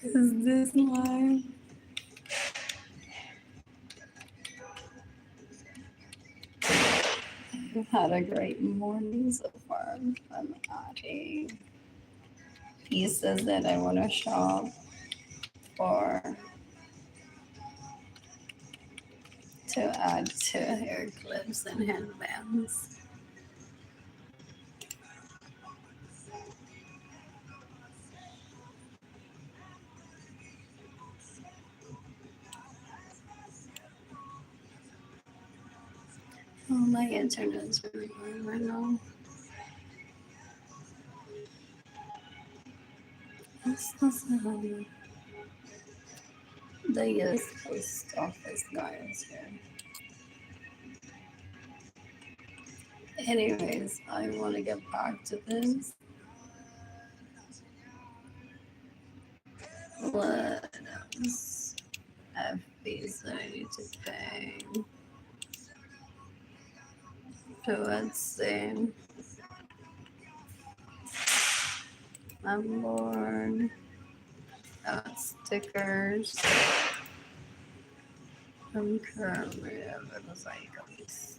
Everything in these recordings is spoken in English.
Is this live? I've had a great morning so far. I'm adding pieces that I want to shop for to add to hair clips and headbands. Oh, my internet's really bad right now. The East Post Office guys here. Anyways, I want to get back to this. What else? FBs that I need to pay. Let's see. I'm bored. Stickers. I'm currently motorcycles.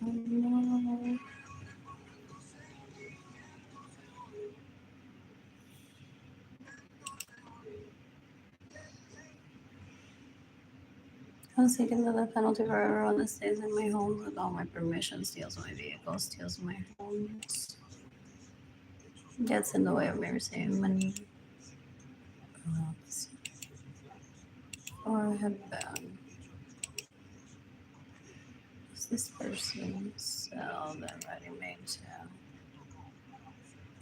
Oh no. I was thinking that the penalty for everyone that stays in my home without my permission, steals my vehicle, steals my homes, gets in the way of me receiving money. Or a headband. Does this person sell their ready-made too?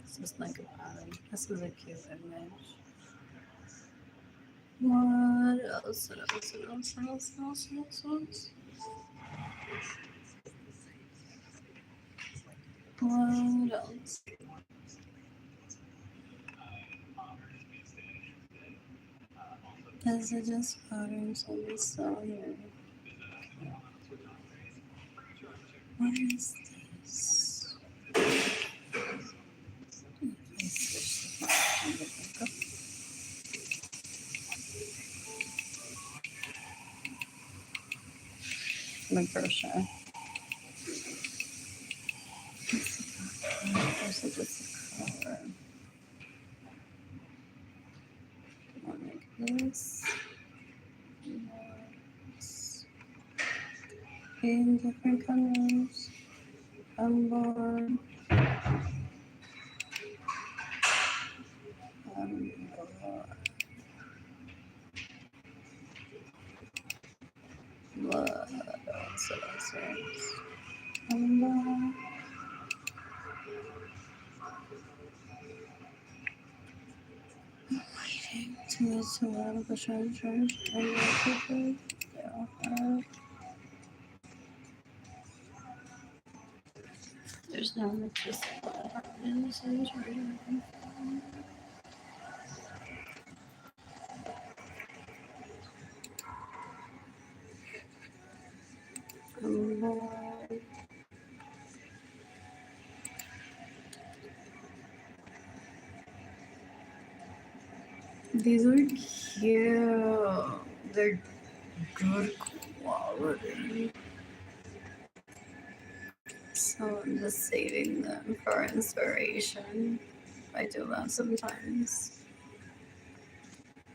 This is like a pattern. This is a cute image. What else? What else? Is it just patterns on this cell here? What is this? My crochet. This is just a color. I'll make this. In different colors. I'm bored. I'm bored. What else? I'm bored. Waiting to get to out of the charge. There's no electricity in the center. These are cute. They're good quality. So I'm just saving them for inspiration. I do that sometimes.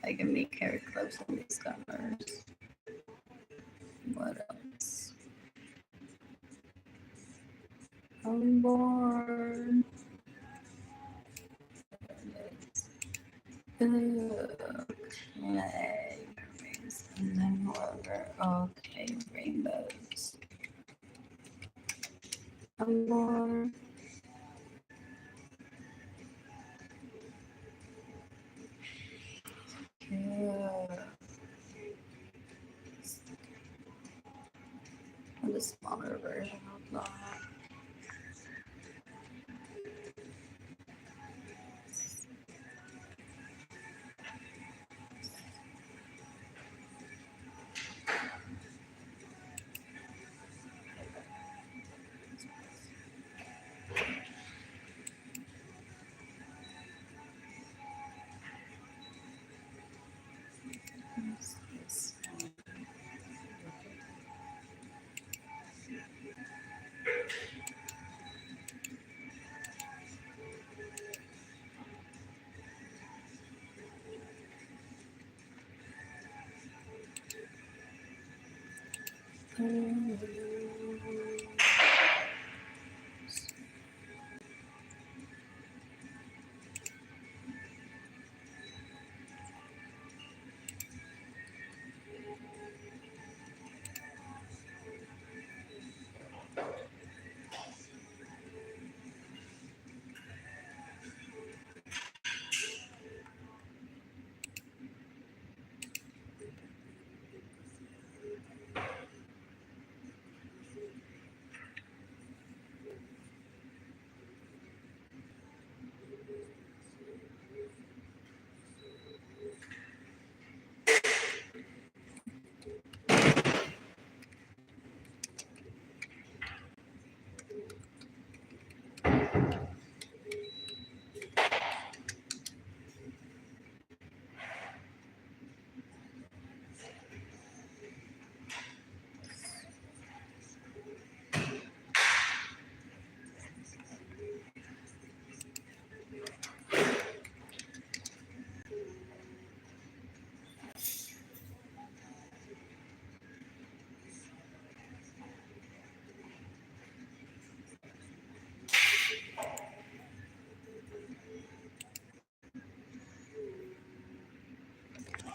I can make hair clips in these colors. What else? I'm bored. Clay. And then whatever. Okay, rainbows. I'm bored. Yeah. And the smaller version of that.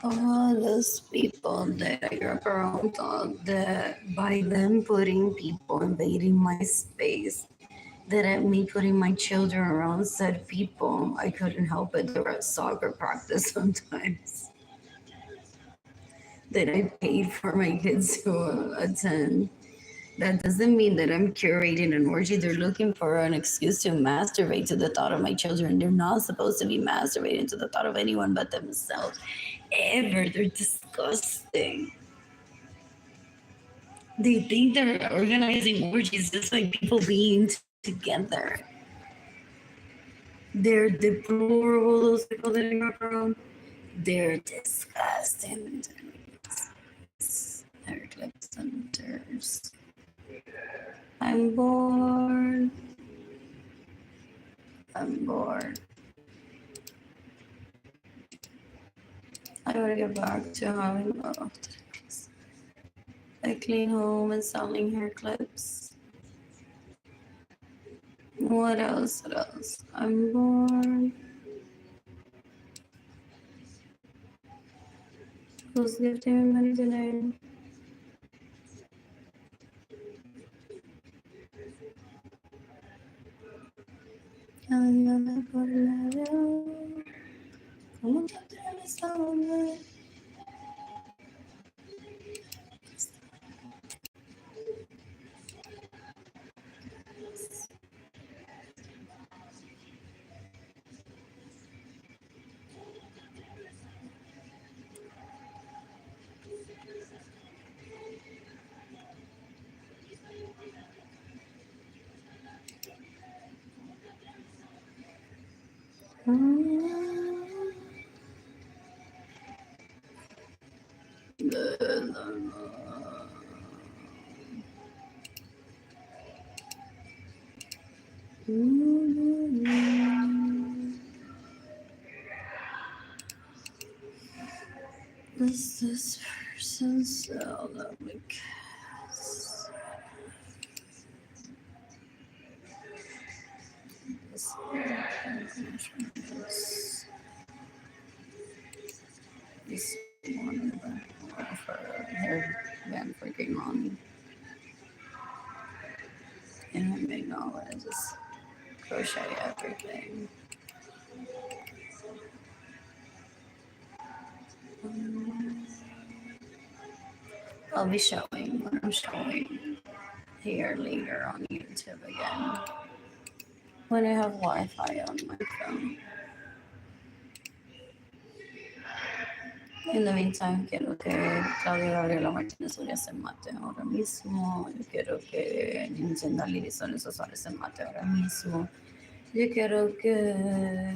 All those people that I grew up around thought that by them putting people invading my space, that at me putting my children around said people, I couldn't help it. They were at soccer practice sometimes. That I paid for my kids to attend. That doesn't mean that I'm curating an orgy. They're looking for an excuse to masturbate to the thought of my children. They're not supposed to be masturbating to the thought of anyone but themselves. Ever. They're disgusting. They think they're organizing orgies just like people being together. They're deplorable, those people that are around. They're disgusting. Hair clip centers. I'm bored. I'm bored. I gotta get back to having a clean home and selling hair clips. What else? What else? I'm bored. Who's gifting me money today? ¿Cómo te atreves a volver? Does this person sell that we cast? This one for hair band freaking on. And I may know what I just crochet everything. I'll be showing what I'm showing here later on YouTube again when I have Wi-Fi on my phone. In the meantime, quiero que Claudia Gabriela Martínez Uria se mate ahora mismo. Yo quiero que Nintendo Lirisones Osores se mate ahora mismo. Yo quiero que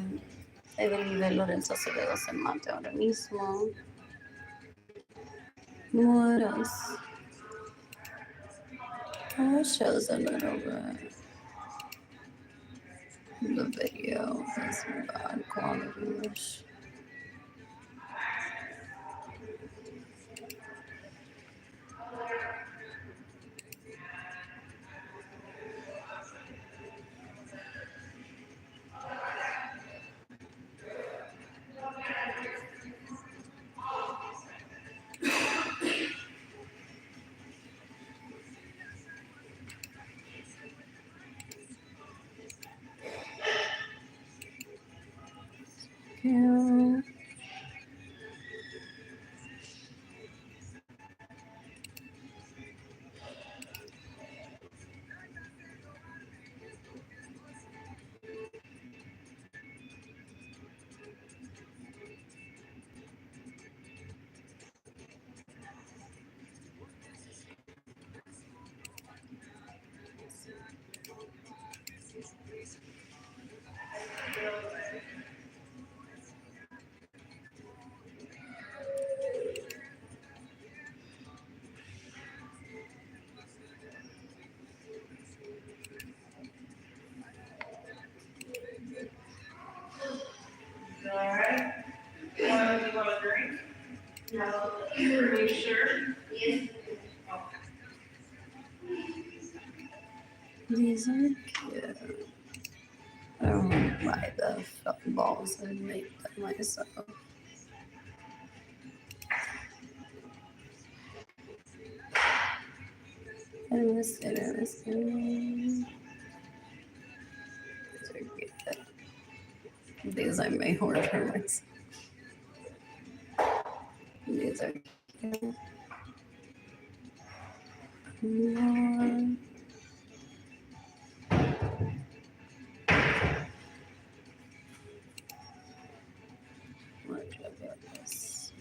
Arlene Lorenzo se mate ahora mismo. What else? Oh, it shows a little bit. The video is bad quality. These are cute. I don't want to buy the fluffy balls and make them myself. I miss it. I miss it. These are cute. These I may hoard for myself. These are cute. More. Look at this.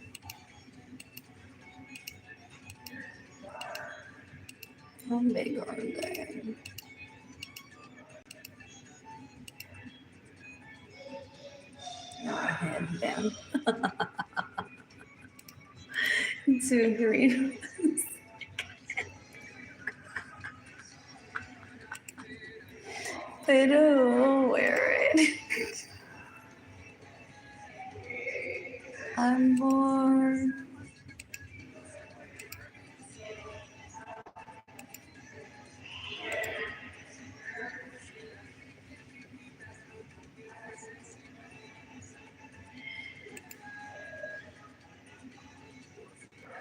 How big are they? Oh, a headband. Two green. I don't wear it. I'm bored.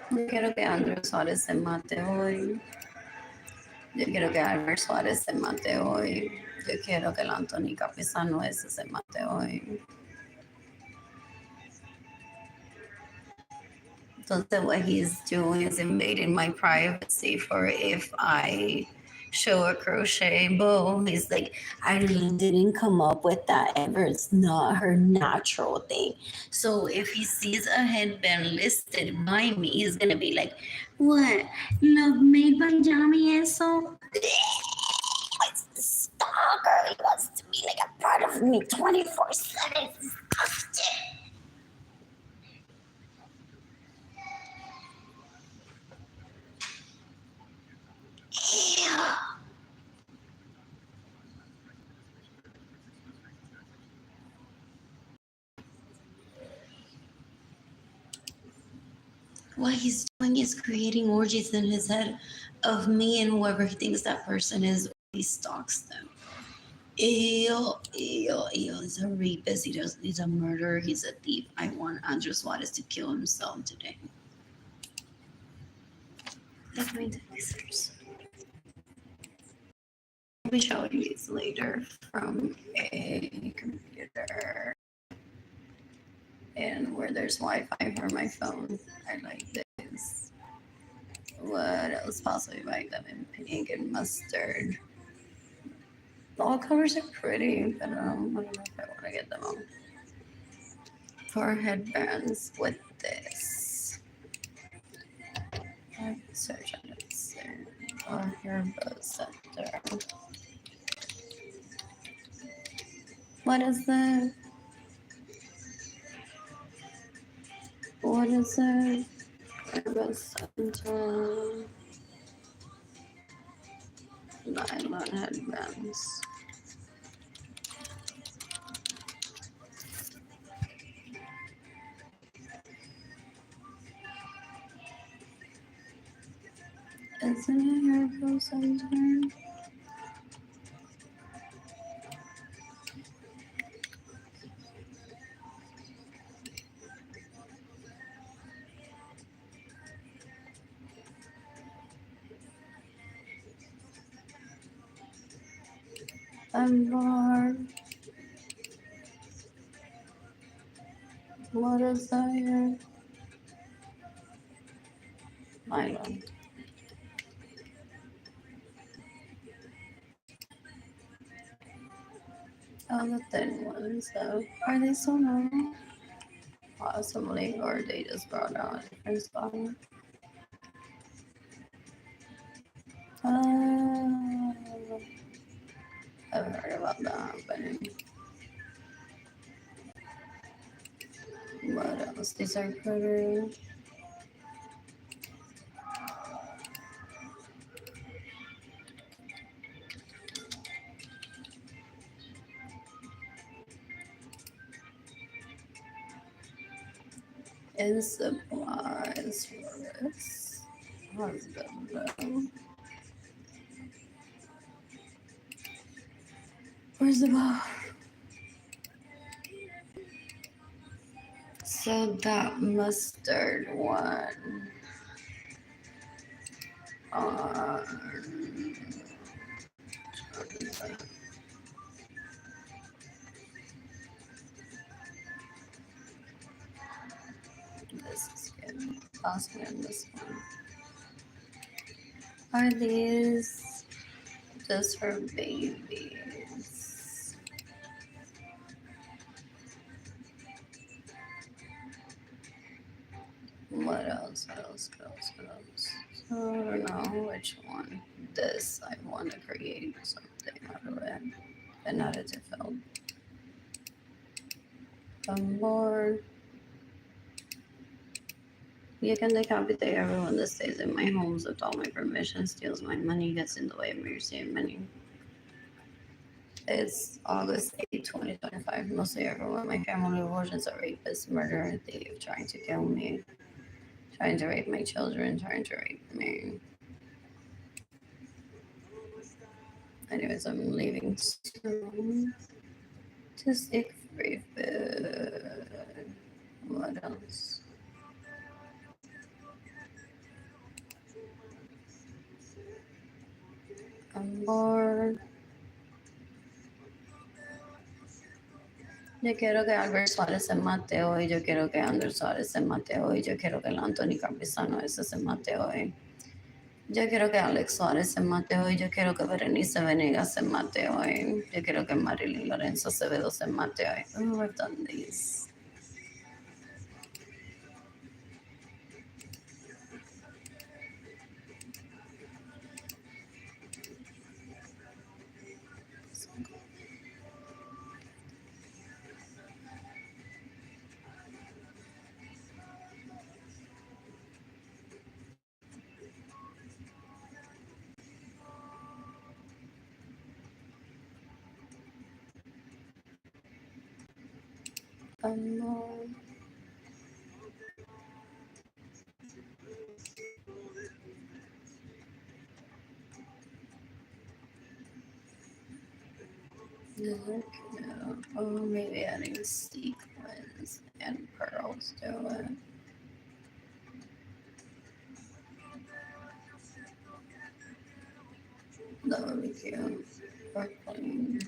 Yo quiero que Andrew Suárez se mate hoy. Yo quiero que Albert Suárez se mate hoy. Yo quiero que el Anthony Capizano ese se mate hoy. Entonces, what he's doing is invading my privacy for if I show a crochet bow. He's like, Arlene didn't come up with that ever. It's not her natural thing. So if he sees a headband listed by me, he's gonna be like, what? Love made by Yami eso? It's the stalker. He wants to be like a part of me 24/7. It's disgusting. Ew. What he's doing is creating orgies in his head of me and whoever he thinks that person is. He stalks them. Ew, ew, ew. He's a rapist. He's a murderer. He's a thief. I want Andrew Suarez to kill himself today. That's my texters. I'll be showing these later from a computer and where there's Wi-Fi for my phone. I like this. What else possibly like them in pink and mustard? The all colors are pretty, but I don't know if I want to get them on. For headbands with this. I search on it soon. Or hair bow center. What is that? What is it? Hair bow center. Nylon headbands. Isn't it hair bow center? I'm bored. What is that here? Nylon. Oh, the thin ones though. Are they so normal? Possibly, or they just brought out a different style. I've heard about that, but what else? These are pretty. And supplies for this husband, though. Where's the ball? So that mustard one. This is good. Last one, this one. Are these just for babies? What else? What else? What else? What else? I don't know which one. This I want to create something out of it. And not as it felt. More. You can decapitate everyone that stays in my homes without my permission, steals my money, gets in the way of me receiving money. It's August 8th, 2025. Mostly everyone in my family was a rapist, murderer, thief, trying to kill me, trying to rape my children, trying to rape me. Anyways, I'm leaving soon to seek free food. What else? Amor. Yo quiero que Albert Suárez se mate hoy, yo quiero que Andrés Suárez se mate hoy, yo quiero que el Anthony Campizano ese se mate hoy. Yo quiero que Alex Suárez se mate hoy, yo quiero que Berenice Venegas se mate hoy, yo quiero que Arlene Lorenzo se mate hoy. Oh, I've done these. Amor. Oh, maybe adding sequins and pearls to it. That would be cute. Or plain.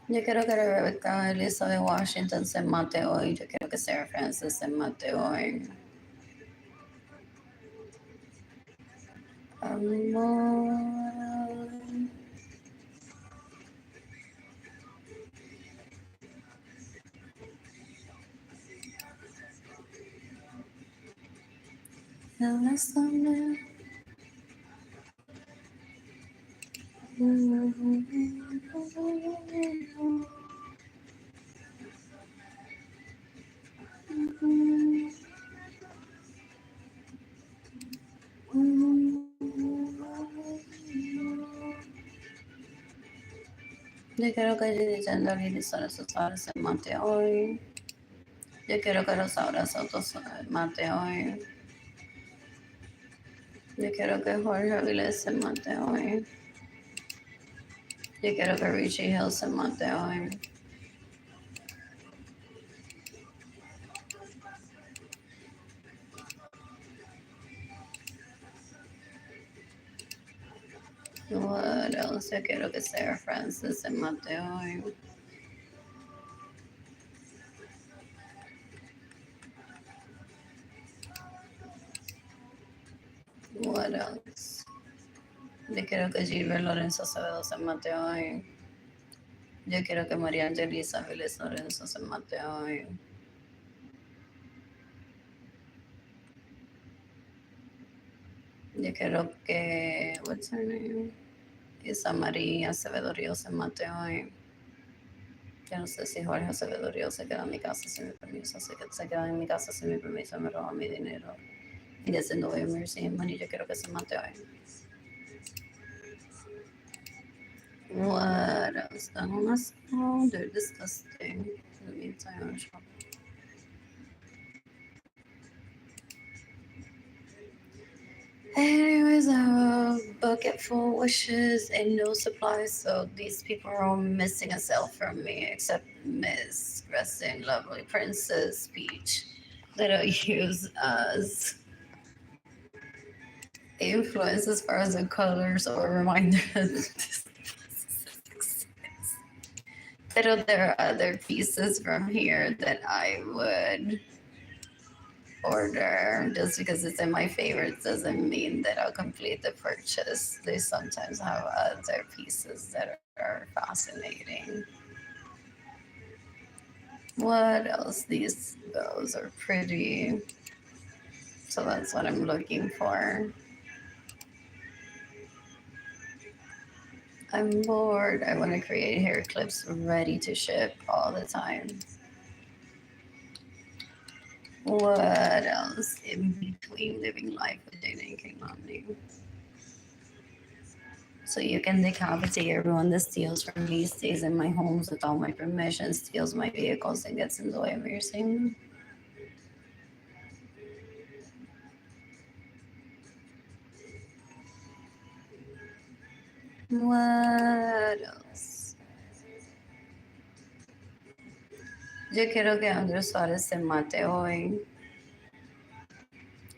Yo quiero que Rebecca Elizabeth Washington se mate hoy. Yo quiero que Sarah Francis se mate hoy. Amor. Abrázame. Yo quiero que Gigi Gender y Sara Sosa se mate hoy. Yo quiero que Rosaura Soto se mate hoy. Yo quiero que Jorge Avilés se mate hoy. Yo quiero que Richie Hill se mate hoy. What else? Yo quiero que Sarah Francis se mate hoy. What else? Yo quiero que Gilbert Lorenzo Acevedo se mate hoy. Yo quiero que María Angelisa Vélez Lorenzo se mate hoy. Yo quiero que... What's her name? Isa María Acevedo Ríos se mate hoy. Yo no sé si Jorge Acevedo Ríos se queda en mi casa sin mi permiso. Se queda en mi casa sin mi permiso, me roba mi dinero. Y desde noviembre sin money, yo quiero que se mate hoy. What else? Oh, they're disgusting. Let me tell you. Anyways, I have a bucket full of wishes and no supplies, so these people are all missing a cell from me, except Miss Resting Lovely Princess Peach, that I use as influence as far as the colors or reminder that this exists. But there are other pieces from here that I would order. Just because it's in my favorites doesn't mean that I'll complete the purchase. They sometimes have other pieces that are fascinating. What else? Those are pretty. So that's what I'm looking for. I'm bored. I want to create hair clips ready to ship all the time. What else in between living life with Dana and King Omni? So you can decapitate everyone that steals from me, stays in my homes without my permission, steals my vehicles, and gets in the way of your safety. What else? Yo quiero que Andrés Suárez se mate hoy.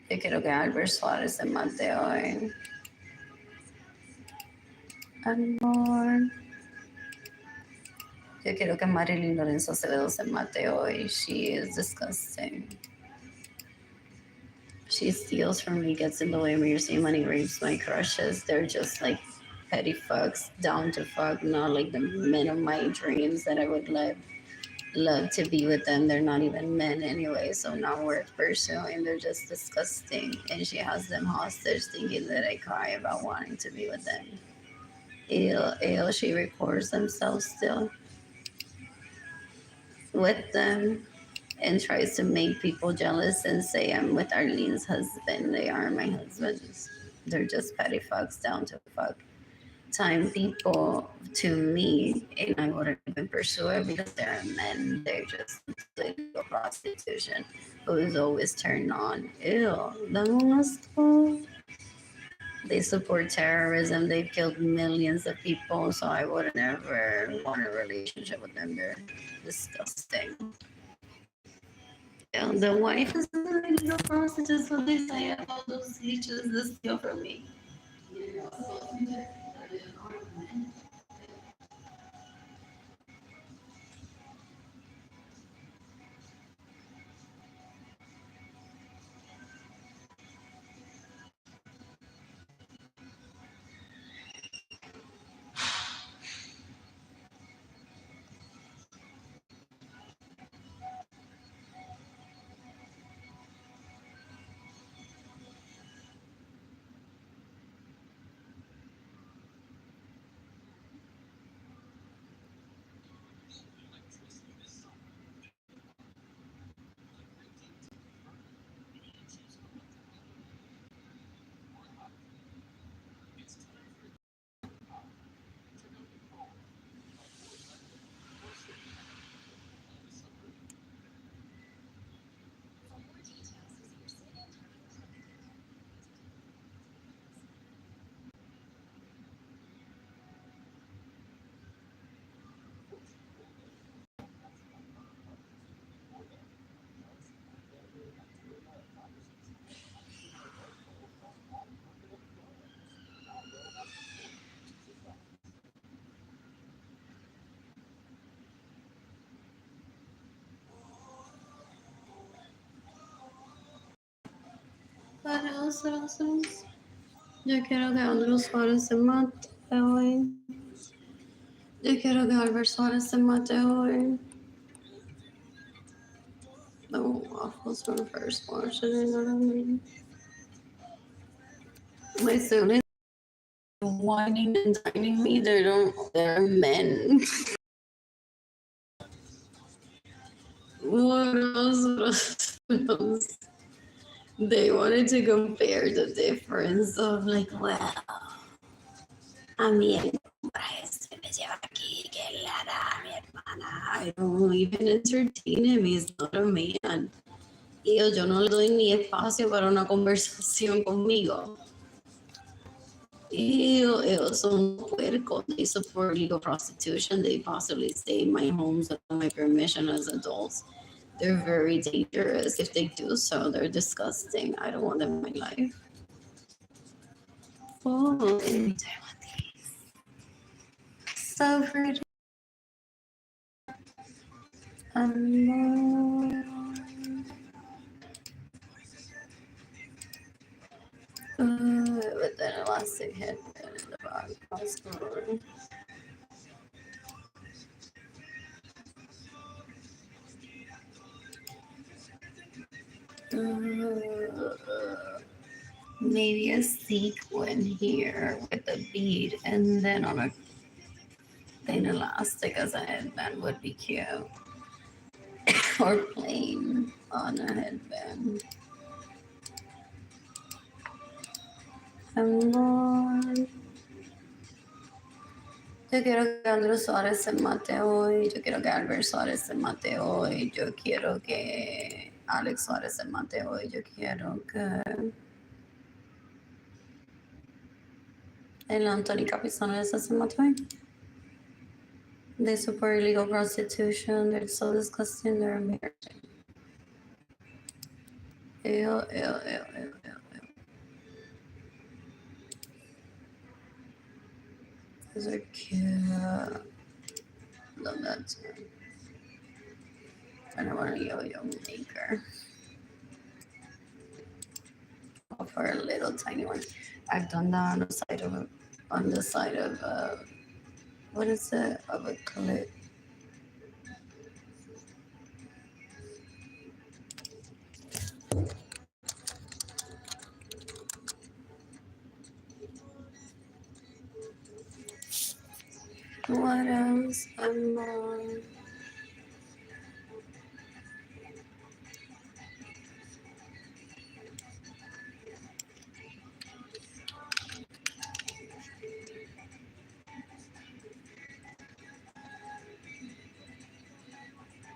Yo quiero que Albert Suárez se mate hoy. Amor. Yo quiero que Arlene Lorenzo se mate hoy. She is disgusting. She steals from me, gets in the way of me, your money, rapes my crushes. They're just like petty fucks, down to fuck, not like the men of my dreams that I would love to be with them. They're not even men anyway, so not worth pursuing. They're just disgusting. And she has them hostage thinking that I cry about wanting to be with them. Ew, she records themselves still with them and tries to make people jealous and say I'm with Arlene's husband. They are my husbands. They're just petty fucks down to fuck. Time people to me, and I wouldn't even pursue it because they're men. They're just legal prostitution who is always turned on. Ew, they support terrorism. They've killed millions of people, so I would never want a relationship with them. They're disgusting. Yeah, the wife is a legal prostitute, so they say about those leeches that steal from me. What else? What else? What else? Yo quiero que Andrew Suárez se mate hoy. Yo quiero que Albert Suárez se mate hoy. The waffles from the first wash, you know what I mean? My students whining and dining me. They're men. What else? What else? They wanted to compare the difference of like, well, a mí el hombre me lleva aquí, que la da mi hermana. I don't even entertain him. He's not a man. Y yo no le doy ni espacio para una conversación conmigo. Ew, son puercos. They support illegal prostitution. They possibly stay in my homes without my permission as adults. They're very dangerous. If they do so, they're disgusting. I don't want them in my life. Oh, so pretty. With an elastic headband in the back. Maybe a sequin here with a bead, and then on a thin elastic as a headband would be cute. Or plain on a headband. Amor. Yo quiero que Andrew Suárez se mate hoy. Yo quiero que Albert Suárez se mate hoy. Yo quiero que Alex Suárez se mate hoy. Yo quiero que el Anthony Capizano se mate hoy. They support illegal prostitution. They're so disgusting. They're embarrassing. Ew, ew, ew, ew, ew. These are cute. Love that too. I don't want a yo-yo maker. Oh, for a little tiny one. I've done that on the side of what is it? Of a clip. What else? Amor.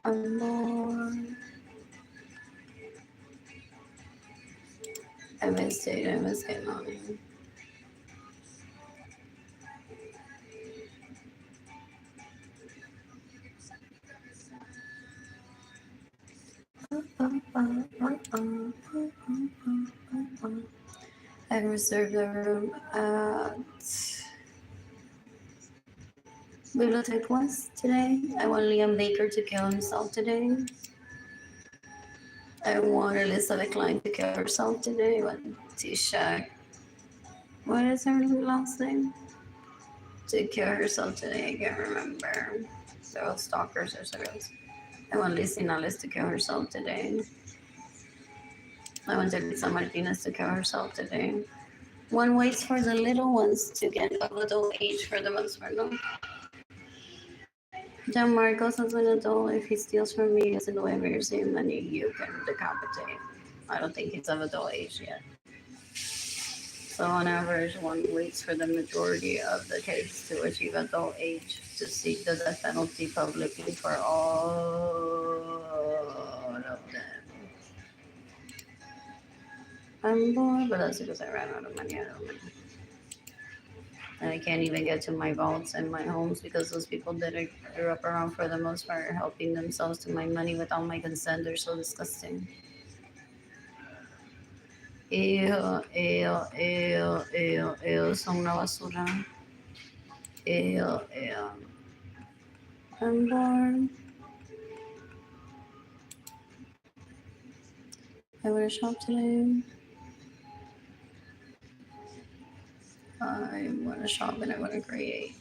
Amor. I missed it. I missed it, mommy. I reserved a room at Bibliothèque West today. I want Liam Baker to kill himself today. I want Elizabeth Klein to kill herself today. I want Tisha. What is her last name? To kill herself today. I can't remember. They're all stalkers or something. I want Lizzie Nales to kill herself today. I want Elisa Martinez to kill herself today. One waits for the little ones to get a little age for the most part, no? John Marcos has an adult. If he steals from me using the way of your same money, you can decapitate. I don't think he's of adult age yet. So on average, one waits for the majority of the case to achieve adult age to seek the death penalty publicly for all of them. I'm bored, but that's because I ran out of money. I don't know. And I can't even get to my vaults and my homes because those people that I grew up around for the most part are helping themselves to my money without my consent. They're so disgusting. Ew, ew, ew, ew, ew, son una basura. Ew, ew. I'm bored. I want to shop today. I want to shop and I want to create.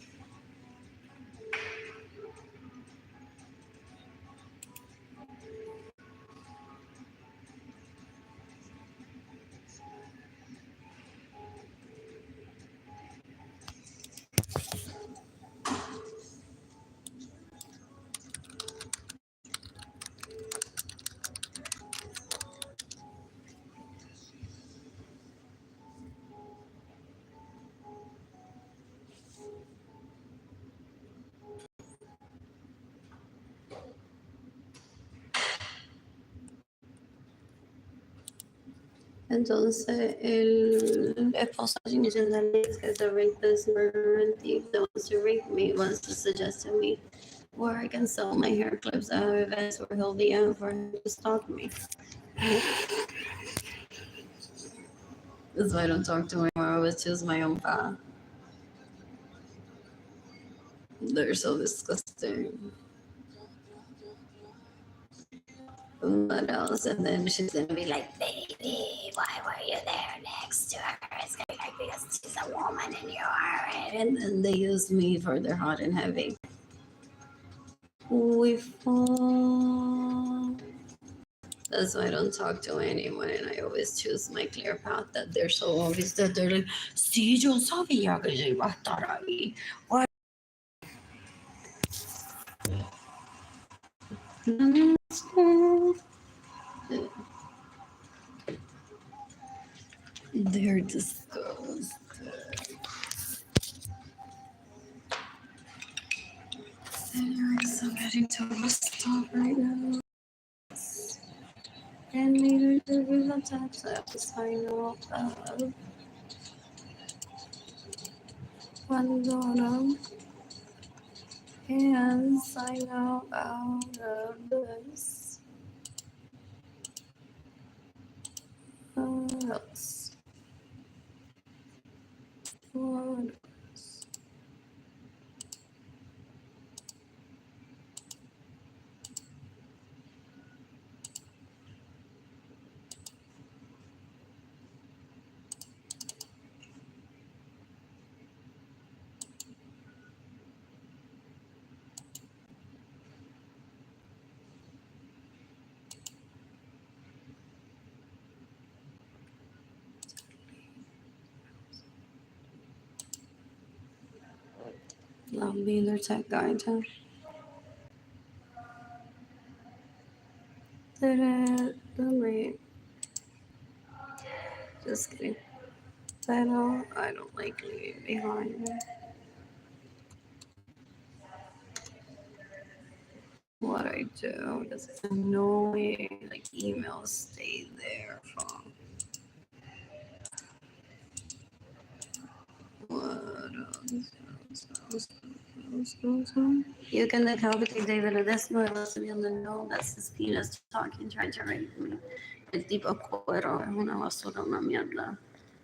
Entonces, el esposo diciendo que the rapist, murderer, and thief that wants to rape me wants to suggest to me where I can sell my hair clips at events where he'll be in for him to stalk me. That's why I don't talk to him anymore. I always choose my own path. They're so disgusting. What else? And then she's gonna be like, baby, why were you there next to her? It's gonna be like, because she's a woman and you aren't. And then they use me for their hot and heavy. We fall. That's why I don't talk to anyone, and I always choose my clear path. That they're so obvious that they're like, sí, yo sabía que yo iba a estar ahí. What? They're disgusting. Anyways, I'm heading to a stop right now. And later there will be a touch that the final of Pandora. And sign out of this. What else? What else? I'll be their tech guide. Wait. Just kidding. Pero I don't like leaving behind. What I do is it's annoying. Like emails stay there from. What else? You can decapitated David Ledesma, let's be on the know that's his penis talking, trying to rape me. El tipo cuero es una basura, una mierda.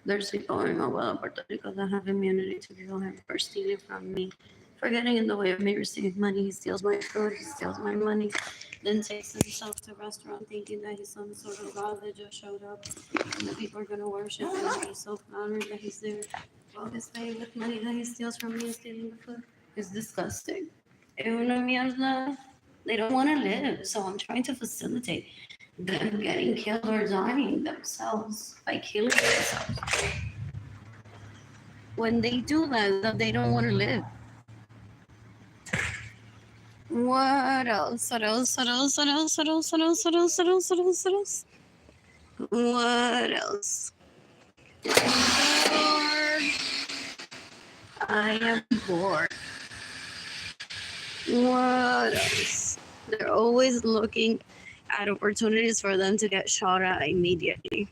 There's people in Puerto Rico that have immunity to kill him for stealing from me. For getting in the way of me receiving money, he steals my food, he steals my money, then takes himself to a restaurant thinking that he's some sort of god that just showed up and the people are gonna worship him and he's so honored that he's there. All this pay with money that he steals from me and stealing the food is disgusting. Es una mierda. They don't want to live, so I'm trying to facilitate them getting killed or dying themselves by killing themselves. When they do that, they don't want to live. What else? What else? What else? What else? What else? What else? What else? What else? What else? What else? What else? I am bored. What else? They're always looking at opportunities for them to get shot at immediately.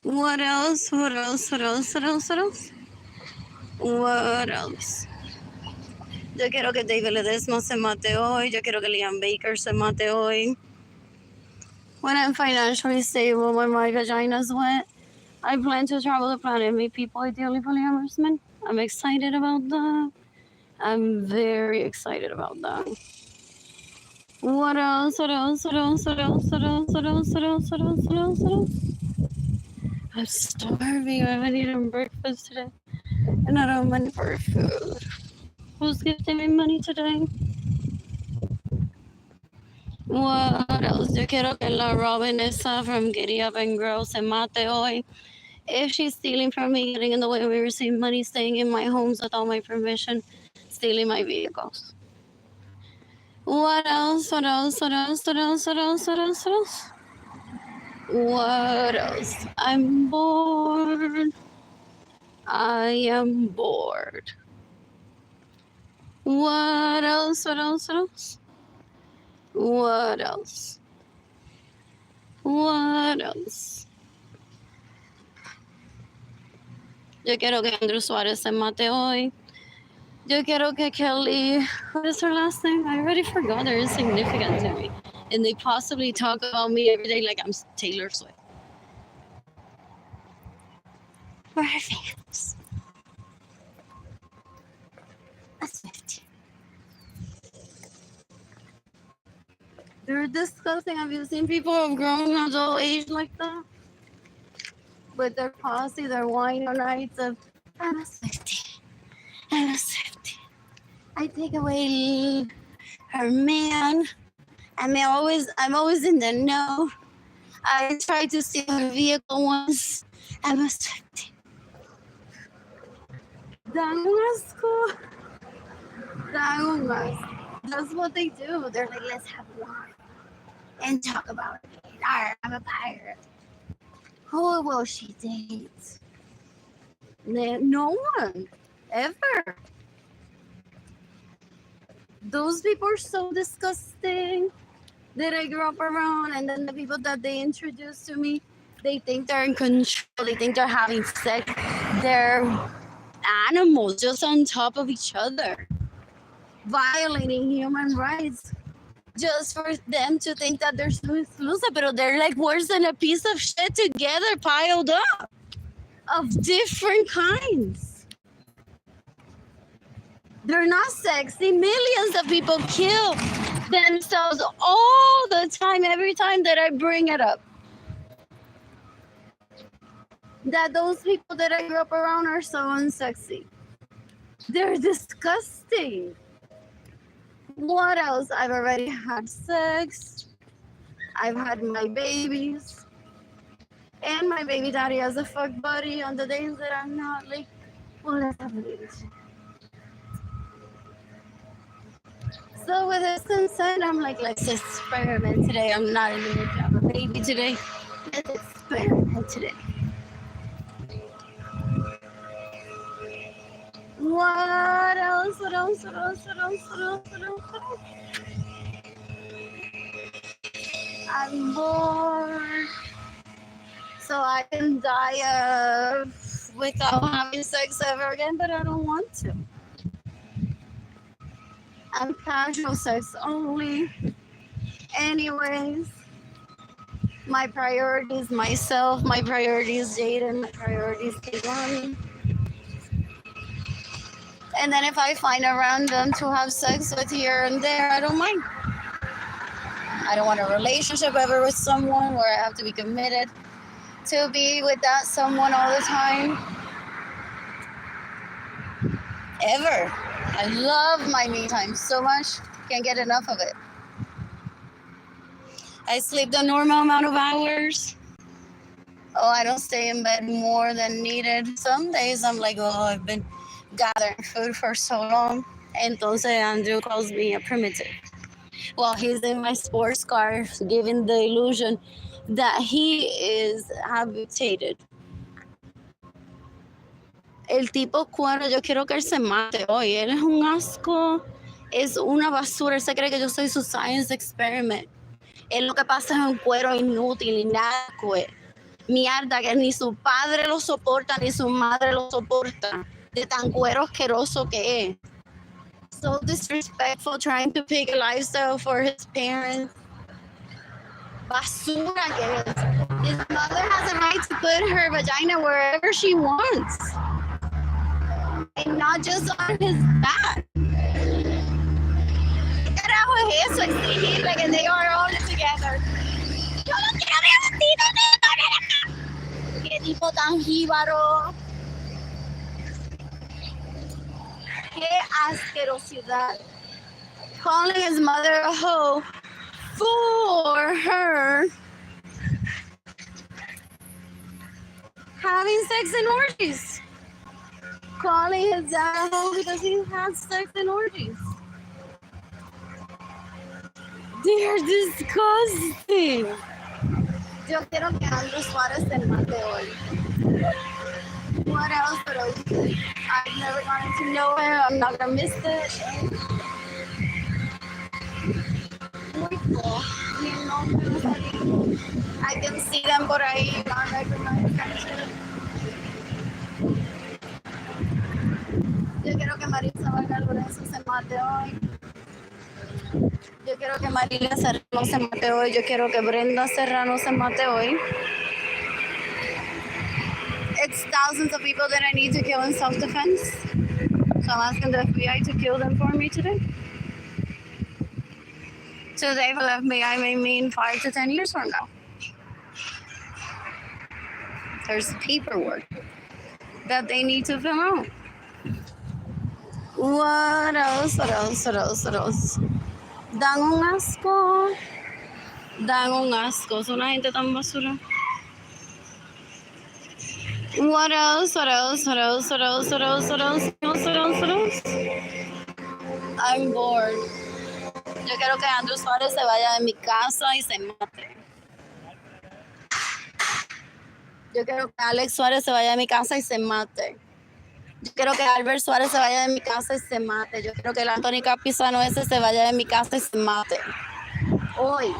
What else? What else? What else? What else? What else? What else? Yo quiero que David Ledesma se mate hoy. Yo quiero que Liam Baker se mate hoy. When I'm financially stable, when my vagina's wet, I plan to travel the planet and meet people, ideally polyamorous men. I'm excited about that. I'm very excited about that. What else? What else? What else? What else? What else? What else? What else? What else? What else? What else? I'm starving. I haven't eaten breakfast today. And I don't have money for food. Who's gifting me money today? What else? Yo quiero que la Robin esa from Giddy Up and Grow se mate hoy. If she's stealing from me, getting in the way of me receiving money, staying in my homes without my permission, stealing my vehicles. What else? What else? What else? What else? What else? What else? What else? What else? I'm bored. I am bored. What else? What else? What else? What else? What else? Yo quiero que Andrew Suarez se mate hoy. Yo quiero que Kelly, what is her last name? I already forgot. They're insignificant to me. And they possibly talk about me every day like I'm Taylor Swift. We're her fans. A Swift. They're disgusting. Have you seen people of grown adult age like that? With their posse, their wine nights of, I'm a Swiftie. I'm a Swiftie. I take away her man. I'm always in the know. I tried to steal her vehicle once. I'm a Swiftie. That's what they do. They're like, let's have wine and talk about it. I'm a pirate. Who will she date? No one. Ever. Those people are so disgusting that I grew up around, and then the people that they introduced to me, they think they're in control. They think they're having sex. They're animals just on top of each other, violating human rights just for them to think that they're so exclusive, but they're like worse than a piece of shit together piled up of different kinds. They're not sexy. Millions of people kill themselves all the time, every time that I bring it up. That those people that I grew up around are so unsexy. They're disgusting. What else? I've already had sex. I've had my babies. And my baby daddy has a fuck buddy on the days that I'm not like, well, let's have a baby. So with his consent, I'm like, let's experiment today. I'm not in the mood to have a baby today. Let's experiment today. What else? What else? What else? What else? What else? What else? What else? I'm bored. So I can die without having sex ever again, but I don't want to. I'm casual sex only. Anyways, my priority is myself, my priority is Jaden, my priority is Kehlani. And then if I find a random to have sex with here and there, I don't mind. I don't want a relationship ever with someone where I have to be committed to be with that someone all the time. Ever. I love my me time so much. Can't get enough of it. I sleep the normal amount of hours. Oh, I don't stay in bed more than needed. Some days I'm like, oh, I've been gathering food for so long. Entonces Andrew calls me a primitive. Well, he's in my sports car, giving the illusion that he is habituated. El tipo cuero, yo quiero que él se mate hoy. Él es un asco, es una basura. Él se cree que yo soy su science experiment. Él lo que pasa es un cuero inútil y nada, mierda, que ni su padre lo soporta, ni su madre lo soporta. De tan cuero asqueroso que es. So disrespectful, trying to pick a lifestyle for his parents. Basura que es. His mother has a right to put her vagina wherever she wants. And not just on his back. ¿Qué carajo es eso? Exigir like they are all together. Yo no quiero ver a ti, no. Qué tipo tan jíbaro. Qué asquerosidad. Calling his mother a hoe for her having sex in orgies. Calling his dad a hoe because he had sex in orgies. They're disgusting. Yo quiero que Andrew Suarez se mate hoy. What else? But I've never gotten to know her. I'm not gonna miss it. Muy cool. Ni nombre no salí. I can see them por ahí. I recognize that shit. Yo quiero que Marisa Lorenzo se mate hoy. Yo quiero que Marilia Serrano se mate hoy. Yo quiero que Brenda Serrano se mate hoy. It's thousands of people that I need to kill in self-defense. So I'm asking the FBI to kill them for me today. Today for the FBI may mean 5 to 10 years from now. There's paperwork that they need to fill out. What else? What else? What else? What else? Dan un asco. Dan un asco. Son una gente tan basura. What else? What else? What else? What else? What else? What else? What else? What else? I'm bored. Yo quiero que Andrew Suárez se vaya de mi casa y se mate. Yo quiero que Alex Suárez se vaya de mi casa y se mate. Yo quiero que Albert Suárez se vaya de mi casa y se mate. Yo quiero que el Anthony Capizano ese se vaya de mi casa y se mate. Hoy.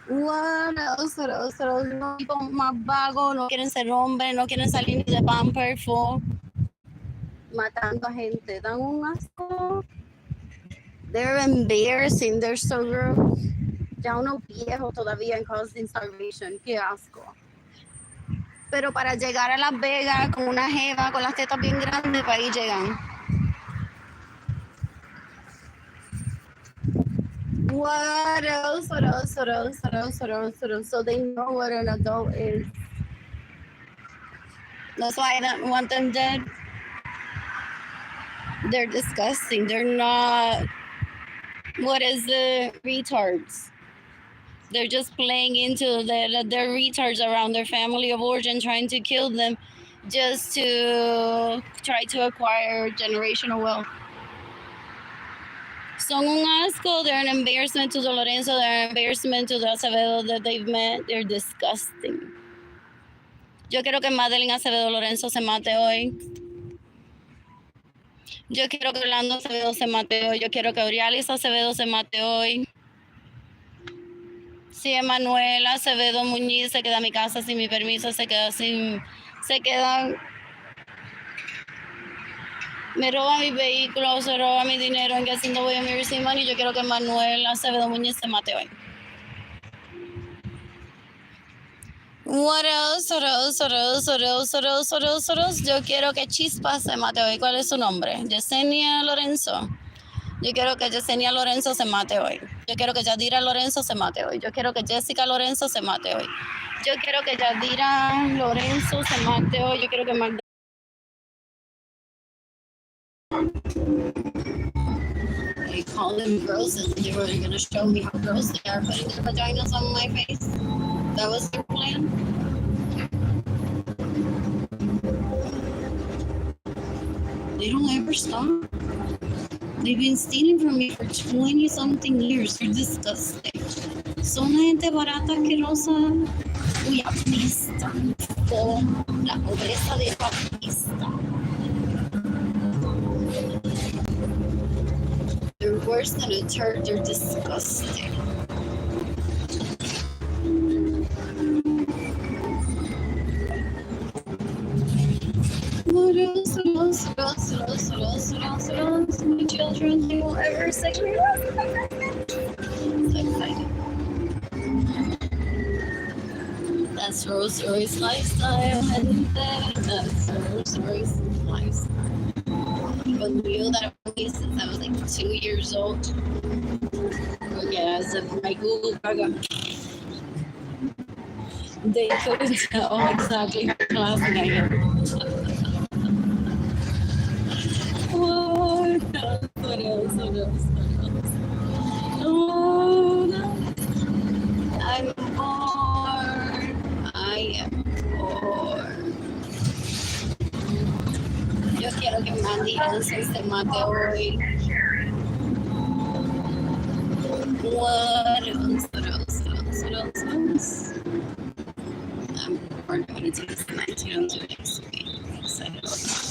What else? What else? What else? No, tipo más vagos, no quieren ser hombres, no quieren salir ni de Pamper Full. Matando a gente. Dan un asco. They're embarrassing. They're so gross. Ya uno viejo todavía en causing starvation. Qué asco. Pero para llegar a Las Vegas con una jeva con las tetas bien grandes, para ahí llegan. What else? What else? What else? What else? What else? What else? So they know what an adult is. That's why I don't want them dead. They're disgusting. They're not. What is the retards? They're just playing into their retards around their family of origin, trying to kill them just to try to acquire generational wealth. Son un asco. They're an embarrassment to the Lorenzo. They're an embarrassment to the Acevedo that they've met. They're disgusting. Yo quiero que Madeline Acevedo Lorenzo se mate hoy. Yo quiero que Orlando Acevedo se mate hoy. Yo quiero que Aurialis Acevedo se mate hoy. Si Emanuel Acevedo Muñiz se queda en mi casa sin mi permiso, se queda, me roba mi vehículo, se roba mi dinero, en que haciendo voy a mi receive money. Yo quiero que Manuel Acevedo Muñiz se mate hoy. What else? What else? What else? What else? What else? What else? What else? Yo quiero que Chispa se mate hoy. ¿Cuál es su nombre? Yesenia Lorenzo. Yo quiero que Yesenia Lorenzo se mate hoy. Yo quiero que Yadira Lorenzo se mate hoy. Yo quiero que Jessica Lorenzo se mate hoy. Yo quiero que Yadira Lorenzo se mate hoy. Yo quiero que Magda. They call them gross and they were going to show me how gross they are putting their vaginas on my face. That was their plan. They don't ever stop. They've been stealing from me for 20-something years. They're disgusting. Son una gente barata, asquerosa. Uy, apista. Oh, la pobreza de apista. They're worse than a turd. They're disgusting. What else? What else? What else? What else? What else? What else? What else? My children, they will ever say me. So excited. That's Rolls Royce lifestyle. That's Rolls Royce lifestyle. I've been wheeled that way since I was like 2 years old. Yeah, as of my Google program. They couldn't tell exactly what class I am. What else? What else? What else? Oh, no. I'm bored. I am bored. Yo quiero que Mandy Ansel se mate hoy. What else? What else? What else? What else? What else? I'm bored. I'm going to take this to 19 on 2 next week. I'm excited about that.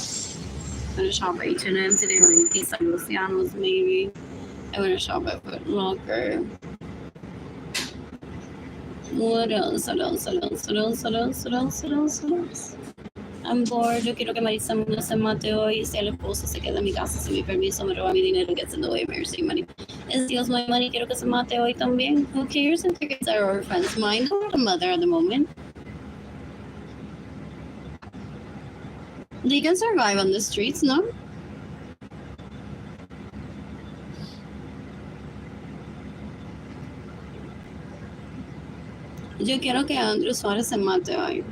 I'm going to to shop at H&M today. I'm going to eat some Luciano's maybe. I'm going to shop at Foot Locker. What else? I'm bored. Yo quiero que Marisa no se mate hoy. Si el esposo se queda en mi casa sin mi permiso, me roba mi dinero, gets in the way of marrying money. Es Dios my money. Quiero que se mate hoy también. Who cares if tickets are our friends? Mine. I'm not a mother at the moment. They can survive on the streets, no? Yo quiero que Andrew Suárez se mate hoy.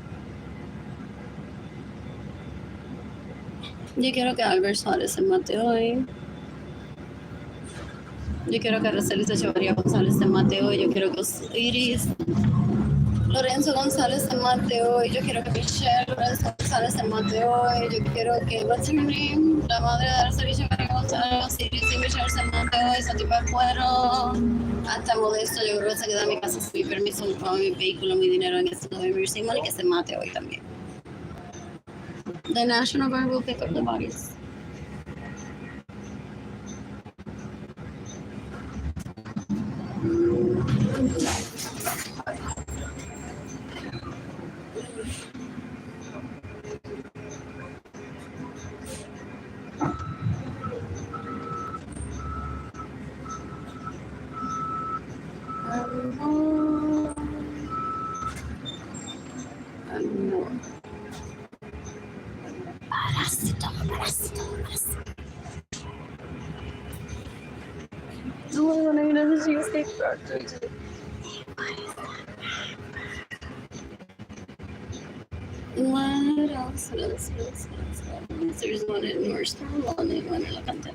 Yo quiero que Albert Suárez se mate hoy. Yo quiero que Araceli Echevarría González se mate hoy. Yo quiero que Iris Lorenzo González se mate hoy. Yo quiero que Michelle Lorenzo González se mate hoy. Yo quiero que what's her name? La madre de Araceli Echevarría González, Iris y Michelle se mate hoy. Esa tipa de cuero. Hasta modesto, yo creo que se queda en mi casa sin mi permiso, mi vehículo, mi dinero en este November sin money, que se mate hoy también. The National Guard will pick up the bodies. What else? There's one in North Star, one in La Cantera.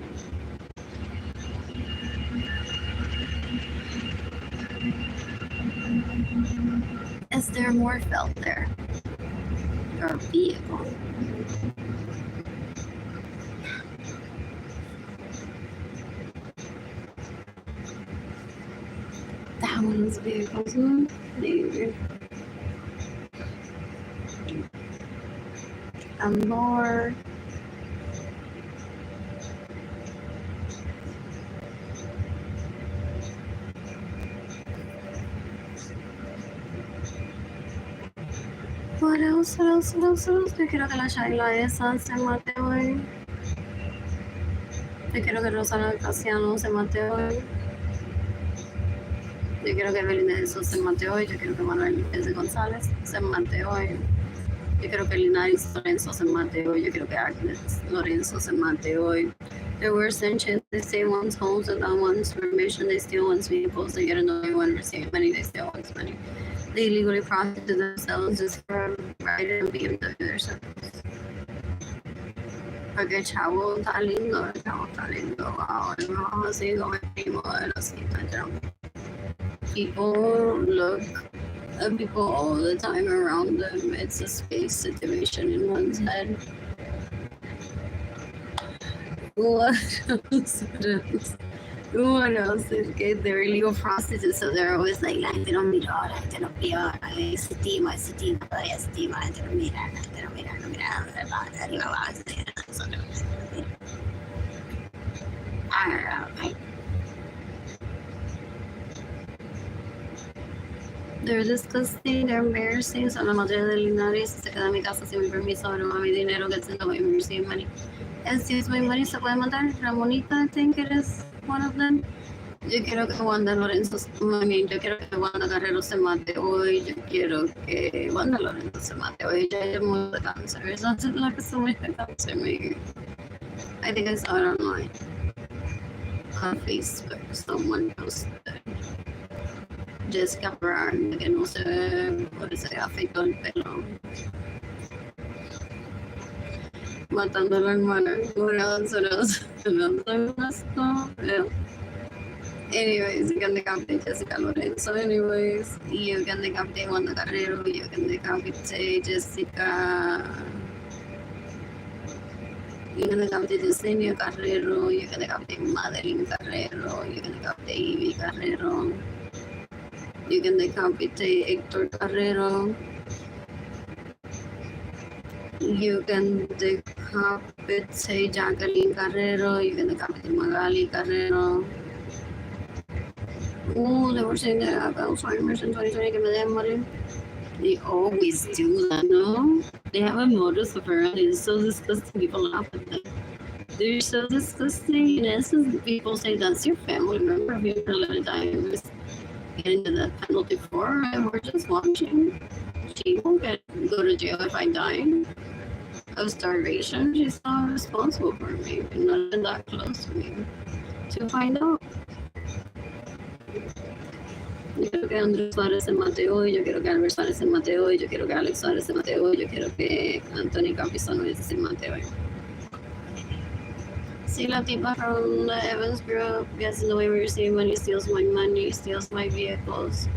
Is there more felt there? Or a vehicle? That one's vehicles, maybe. And more. What else? Yo quiero que la Shaila esa se mate hoy. Yo quiero que Rosana Casiano se mate hoy. Yo quiero que Belinda de Jesús se mate hoy. Yo quiero que Manuel López de González se mate hoy. Yo quiero que Linares Lorenzo se mate hoy. Yo quiero que Agnes Lorenzo se mate hoy. There were sanctions. They stay one's homes without one's permission. They steal one's vehicles. They get annoying one receive money. They steal one's money. They illegally prostitute themselves just for riding and BMW themselves. Porque Chavo está lindo. Wow, no, así como el así, people look at people all the time around them. It's a space situation in one's head. What else is que they're illegal prostitutes, so they're always like, la gente no mira, la gente no mira, se estima, todavía se estima, la gente no mira, arriba va, they're disgusting, they're embarrassing. Son la madre de Linares, se queda en mi casa sin mi permiso, roba mi dinero, gets in the way of me receiving money. Excuse my money, se puede matar. Ramonita, I think it is one of them. Yo quiero que Wanda Lorenzo, yo quiero que Wanda Carrero se mate hoy. Yo quiero que Wanda Lorenzo se mate hoy. Ella murió de cáncer. It's not like se murió de cáncer, maybe. I think I saw it online. On Facebook, someone posted. Jessica Brown, que no sé por qué se afeitó el pelo. Matando a la hermana. Anyways, you can decapitate Jessica Lorenzo. Anyways, you can decapitate Wanda Carrero. You can decapitate Jessica. You can decapitate Yesenia Carrero. You can decapitate Madeline Carrero. You can decapitate Ivy Carrero. You can decapitate Hector Carrero. You can decapitate Kapit Jacqueline Carrero, you can the Kapit Magali Carrero. Oh, they were saying that I have Alzheimer's in 2020, que me den morir. They always do that, no? They have a modus operandi. It's so disgusting. People laugh at them. They're so disgusting. In essence, people say that's your family member. If you're gonna let it die, you're getting to that penalty for her, and we're just watching. She won't go to jail if I die of starvation. She's not responsible for me. And not even that close to me to find out. Yo quiero que Andrés Suárez se mate hoy, yo quiero que Albert Suárez se mate hoy, yo quiero que Alex Suárez se mate hoy, yo quiero que Anthony Capizano se mate hoy. See, la tipa from the Evans group gets in the way where you're saying money, steals my vehicles,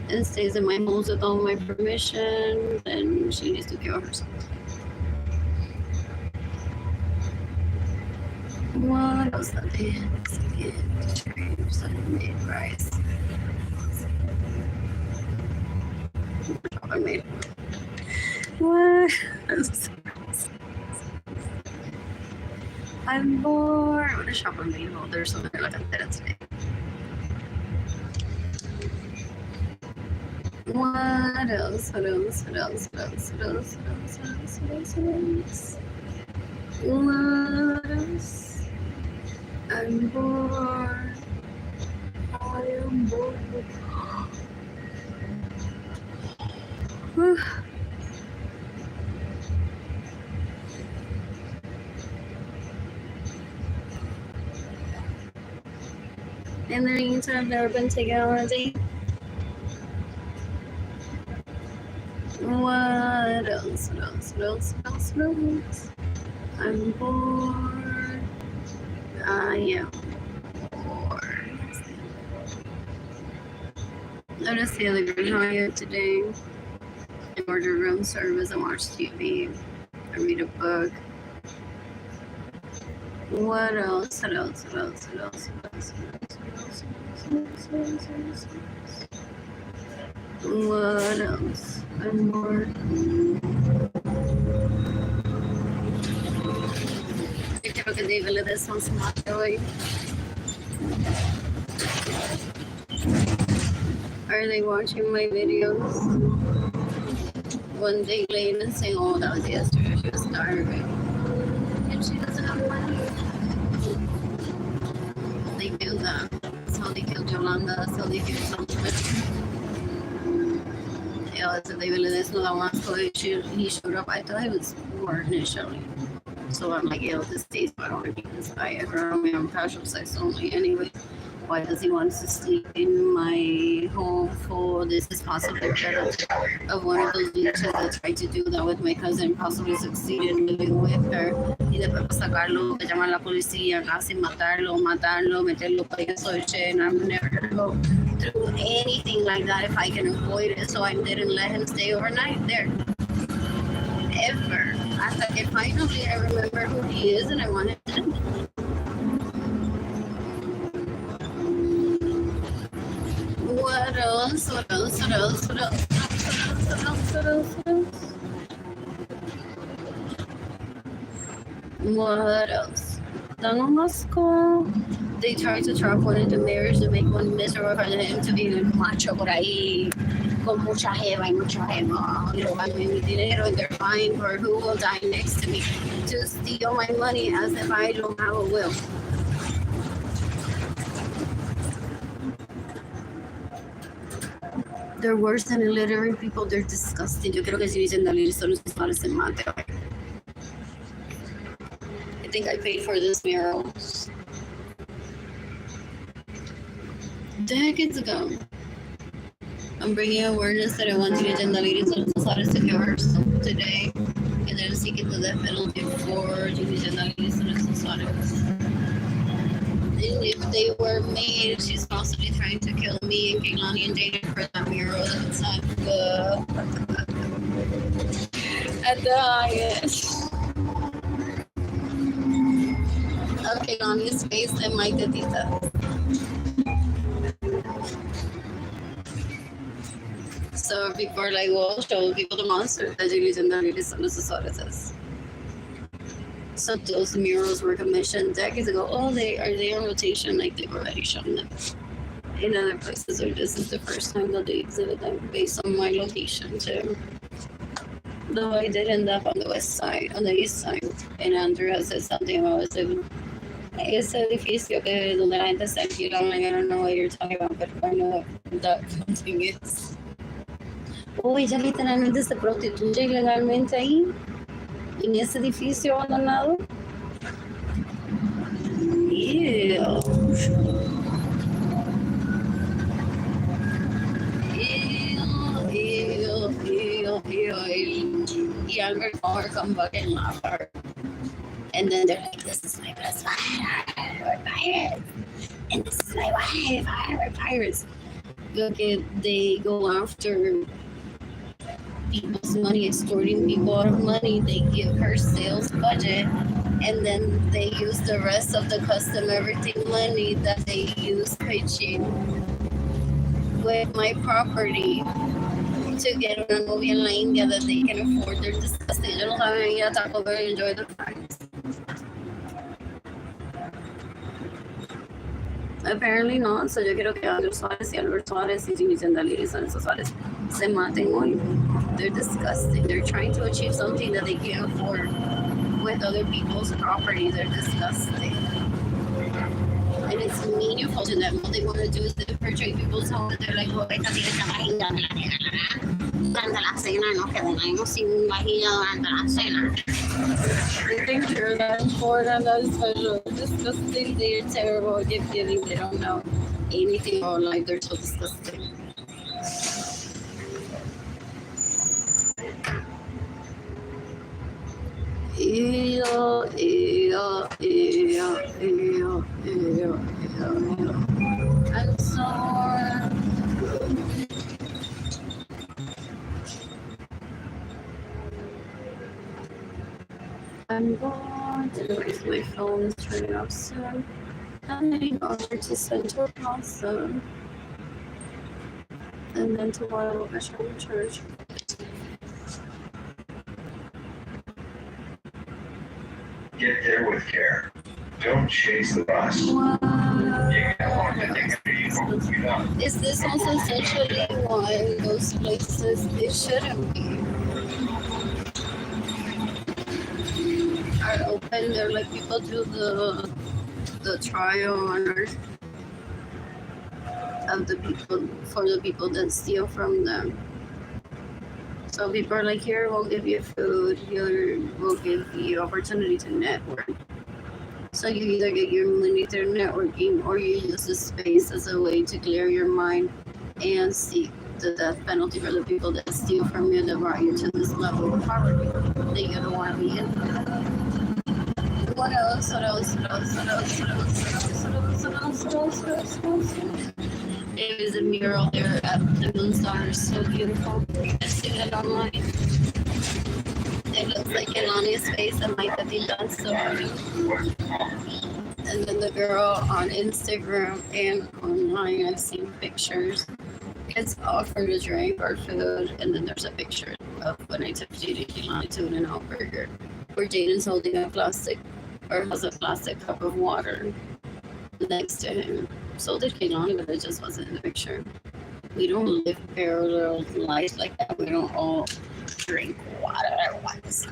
and stays in my homes without my permission, then she needs to kill herself. What else did they made rice. I made what? I'm bored. I want to shop on main holder, so they're like that today. What else? What else? What else? What else? What else? What else? What else? What else? I'm bored. I am bored. In the meantime, I've never been taken on a date. What else? What else? What else? What else? What else? I'm bored. I am bored. Let us see the green higher today. I order room service and watch TV. I read a book. What else? What else? What else? What else? What else? What else? I'm bored. Yo quiero que David le des un smate hoy. Are they watching my videos? One day late and saying, oh, that was yesterday. She was starving. And she doesn't have money. They do that. That's how they killed Yolanda. That's how they killed someone. Yeah, so they really this one. So he showed up. I thought he was poor initially. So I'm like, yeah, this day, so I don't repeat this guy ever. I'm on casual sex only anyway. Why does he want to sleep in my home for this is possibly better of one of those leeches that tried to do that with my cousin, possibly succeeded living with her. Y después para sacarlo, me llaman la policía, casi matarlo, meterlo preso, and I'm never gonna go through anything like that if I can avoid it. So I didn't let him stay overnight there. Ever. Hasta que finally I remember who he is and I wanted to know. What else? What else? What else? What else? What else? What else? What else? Donald Musco. They tried to trap one into marriage to make one miserable for him to be un macho por ahí, con mucha jeva y mucho jeva, y robarme mi dinero, and they're vying for who will die next to me to steal my money as if I don't have a will. They're worse than illiterate people. They're disgusting. Yo creo que si dicen Dalí solo se parecen mate. I think I paid for this mural. Decades ago. I'm bringing awareness that I want to use Dalí solo se kill herself today, and then seeking the death penalty for using Dalí solo. And if they were made, she's possibly trying to kill me and Kehlani and Jaden for that mural. That's not good. At the highest. Of Kehlani's face and my tetita. So people are like, well, show people the monster that you in the ladies son is. So those murals were commissioned decades ago. Oh, they on rotation? Like they've already shown them in other places, or this is the first time that they exhibit them based on my location too. Though I did end up on the west side, on the east side, and Andrea said something about ese edificio que donde la gente se alquila. Like, I don't know what you're talking about, but I know that something is. Oh, ella literalmente se prostituye ilegalmente ahí, en ese edificio abandonado. Ew. Y Albert saw her come back and laugh at her. And then they're like, this is my best friend, we're pirates. And this is my wife, we're pirates. Look at, they go after people's money, extorting people out of money. They give her sales budget, and then they use the rest of the custom everything money that they use pitching with my property to get una novia en la India that they can afford. They're disgusting. Ellos no saben ir a Taco Bell and enjoy the fries. Apparently not. So yo quiero que Andrew Suárez y Albert Suárez y Jimmy Zendaliris and Vanessa Suárez se maten hoy. They're disgusting. They're trying to achieve something that they can't afford with other people's property. They're disgusting. And it's meaningful to them. What they want to do is to infiltrate people's homes. They're like, oh, esta tiene esta vagina, me la regalará durante la cena, no quedaremos sin vagina durante la cena. They think they're that important, that special. They're disgusting, they're terrible at gift giving. They don't know anything about life. They're so disgusting. I'm sorry. I'm going to erase my phone. It's turning off soon. I'm heading over to Central Plaza. And then tomorrow we'll go to church. Get there with care. Don't chase the bus. Is this also essentially why those places it shouldn't be are open? They're like people do the trial on earth of the people for the people that steal from them. So people are like, here we'll give you food, here we'll give you opportunity to network. So you either get your money through networking or you use the space as a way to clear your mind and seek the death penalty for the people that steal from you that brought you to this level of poverty that you don't want to be in. What else? There is a mural there at the Moonstar. It's so beautiful. I see that online. It looks like Elani's face and like the dance so and then the girl on Instagram and online, I've seen pictures. It's offered a drink or food, and then there's a picture of when I took Jaden Elani to In-N-Out Burger, where Jaden's holding a plastic or has a plastic cup of water next to him. So did Kehlani, but it just wasn't in the picture. We don't live parallel lives like that. We don't all drink water at once.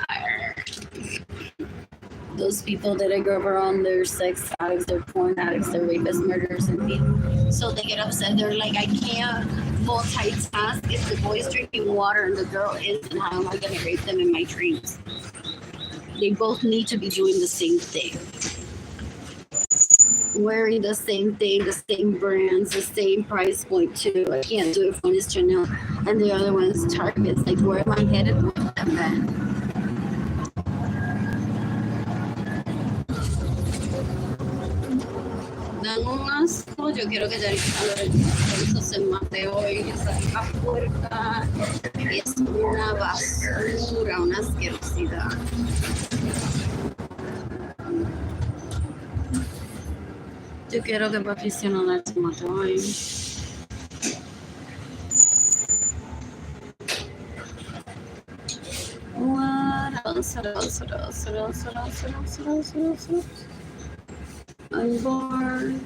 Those people that I grew up around, they're sex addicts, they're porn addicts, they're rapists, murderers, and people. So they get upset. They're like, I can't multitask if the boy's drinking water and the girl isn't. How am I going to rape them in my dreams? They both need to be doing the same thing. Wearing the same thing, the same brands, the same price point too. I can't do it if one is Chanel and the other one is Target. It's like, where am I headed with them then? Dan un asco, yo quiero que Lorenzo se mate hoy, que salga puerta. Es una basura, una asquerosidad. Yo quiero que Patricia no la mate hoy. I'm bored.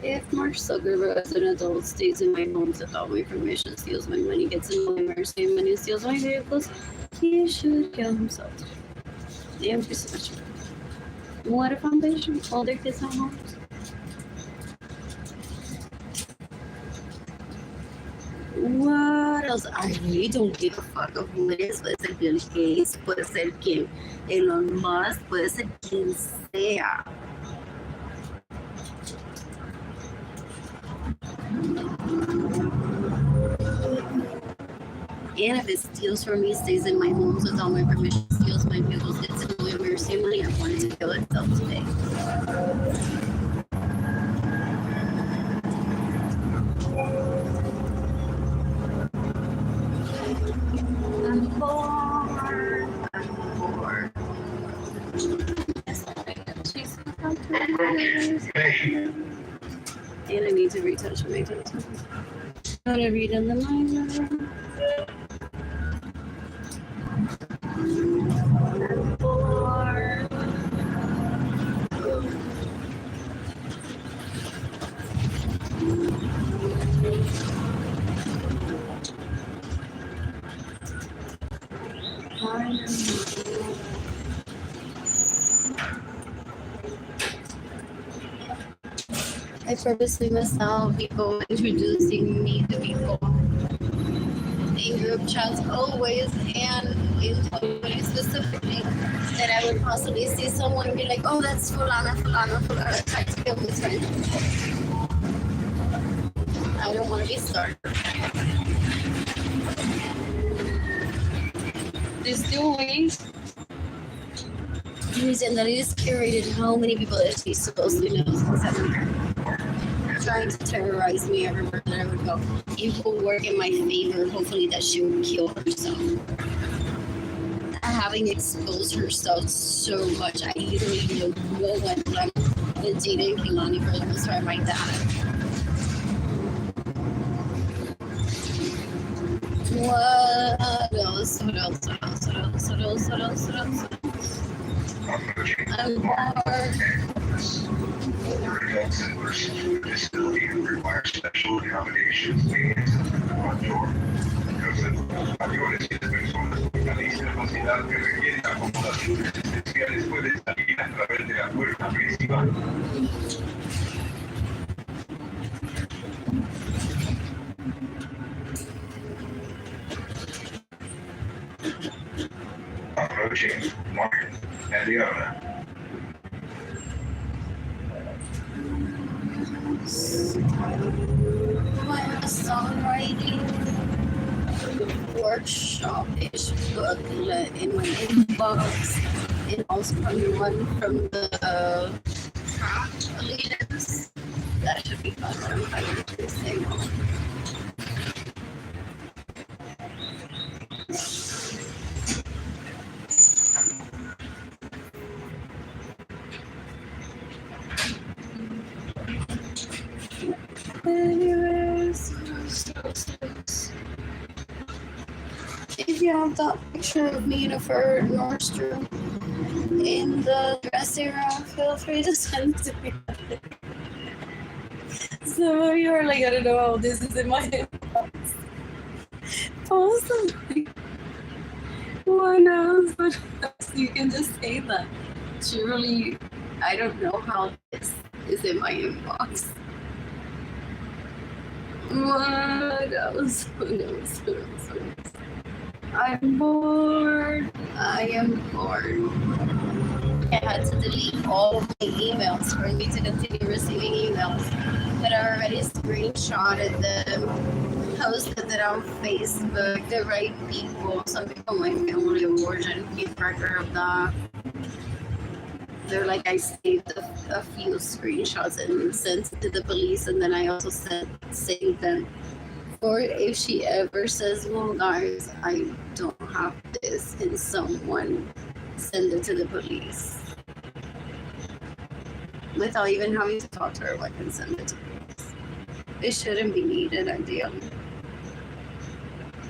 If Mark Zuckerberg as an adult stays in my home without my permission, steals my money, gets in my mercy, money, steals my vehicles, he should kill himself. Thank you so much. What a foundation. All their kids have homes. What else? I really don't give a fuck of who it is. Puede ser Bill Gates, puede ser quien Elon Musk, puede ser quien sea. And if it steals from me, stays in my home without my permission, steals my vehicles, gets in my mercy money, I wanted to kill itself today. I'm bored. I'm bored. And I need to retouch my tattoos. Gotta read in the minor. I'm bored. I purposely miss out people introducing me to people in group chats always, and in 2020 specifically, that I would possibly see someone and be like, oh, that's fulana, try to kill this friend. I don't want to be started. There's still ways. The reason that it is curated how many people that she's supposed to know trying to terrorize me everywhere that I would go. It will work in my favor. Hopefully that she would kill herself. Having exposed herself so much, I literally know no one but I'm dating Kilani for the most part, my dad. What else? What else? What else? What else? What else? What else? What else? I'm bored. For adult settlers with disability who require special accommodations made into the front door. Mayores y personas con una discapacidad que requieren acomodaciones especiales pueden salir a través de la puerta principal. Approaching Martin and Leona. My songwriting workshop-ish booklet in my inbox, and also from one from the craft leaders. That should be fun. I'm having to do the same one. Anyways, if you have that picture of me in a fur Nordstrom in the dress era, feel free to send it to me. Some of you are like, I don't know how this is in my inbox. Post something. What else? What else? You can just say that. Truly, I don't know how this is in my inbox. What else? What else? What else? What else? I'm bored. I am bored. I had to delete all of my emails for me to continue receiving emails that I already screenshotted them, posted it on Facebook. The right people, some people in my family of origin keep record of that. They're like, I saved a few screenshots and sent it to the police, and then I also saved them for if she ever says, well, guys, I don't have this, and someone send it to the police. without even having to talk to her, like, and send it to me. It shouldn't be needed, ideally.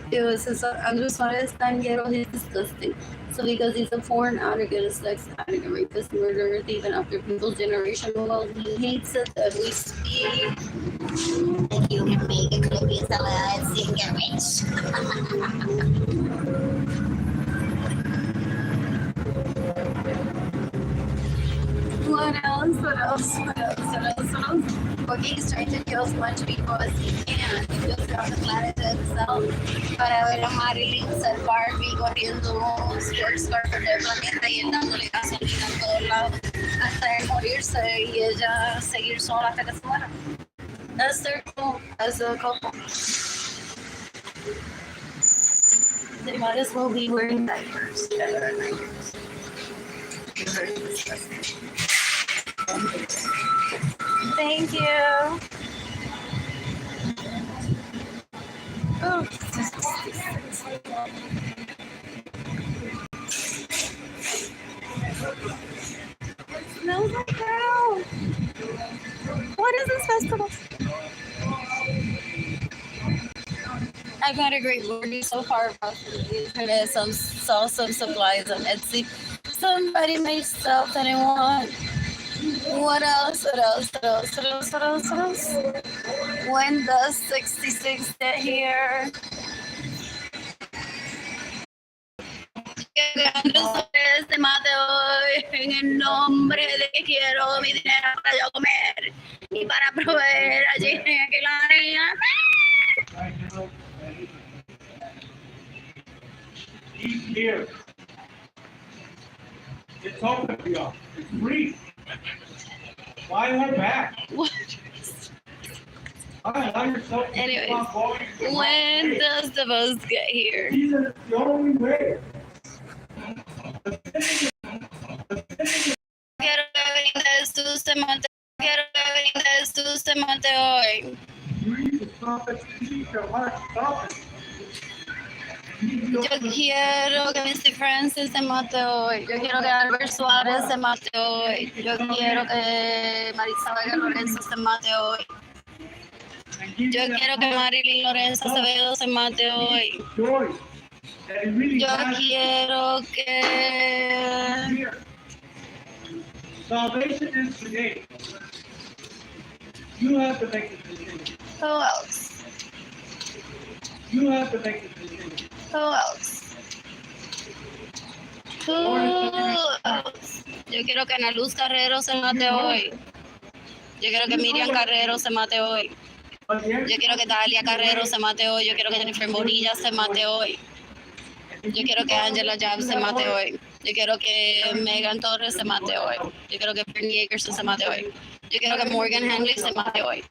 It was his Andrew Suarez Tanguero, he's disgusting. So because he's a foreign addict, a sex addict, a rapist, murderer, even after people's generational wealth, he hates it that we speak. If you can make a clip yourself and get rich. What else? Porque he's trying to kill as much people as he can. He feels on the planet himself. Para ver a Marilyn ser Barbie corriendo sports car por el planeta y él dándole gasolina a todos lados hasta él morirse y ella seguir sola hasta que se muera. That's their goal as a couple. They might as well be wearing diapers. Thank you. Oh. It smells like hell. What is this festival? I've had a great morning so far. I saw some supplies on Etsy. Somebody made stuff that I want. What else? When does 66 get here? Este mate hoy en el nombre de que quiero mi dinero para yo comer y para proveer allí en aquella área. Eat here. It's open to you. It's free. Why hold back? What? Anyways, when does the bus get here? It's the only way. Quiero que brindes tu semate hoy. You stop it. You stop it. Yo quiero que Missy Francis se mate hoy. Yo quiero que Albert Suárez se mate hoy. Yo quiero que Arlene Lorenzo se mate hoy. Yo quiero que Arlene Lorenzo se mate hoy. Yo quiero que... Salvation is today. You have to make the decision. Who else? You have to make the decision. Who else? Who else? Yo quiero que Ana Luz Carrero se mate hoy. Yo quiero que Miriam Carrero se mate hoy. Yo quiero que Dalia Carrero se mate hoy. Yo quiero que Jennifer Bonilla se mate hoy. Yo quiero que Angela Jab se mate hoy. Yo quiero que Megan Torres se mate hoy. Yo quiero que Bernie Akers se mate hoy. Yo quiero que Morgan Henley se mate hoy.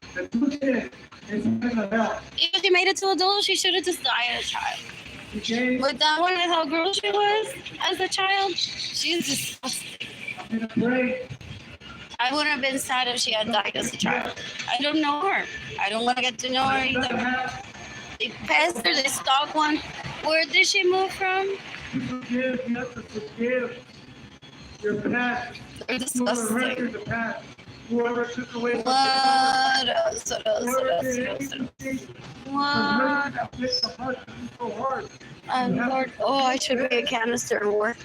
If she made it to adult, she should have just died as a child. But that one is how girl she was as a child. She's disgusting. I would have been sad if she had died as a child. I don't know her. I don't want to get to know her either. They pest her, they stalk one. Where did she move from? You have to forgive your past. They're disgusting. Whoever took away What else? I'm bored. Oh, I should be a canister and work.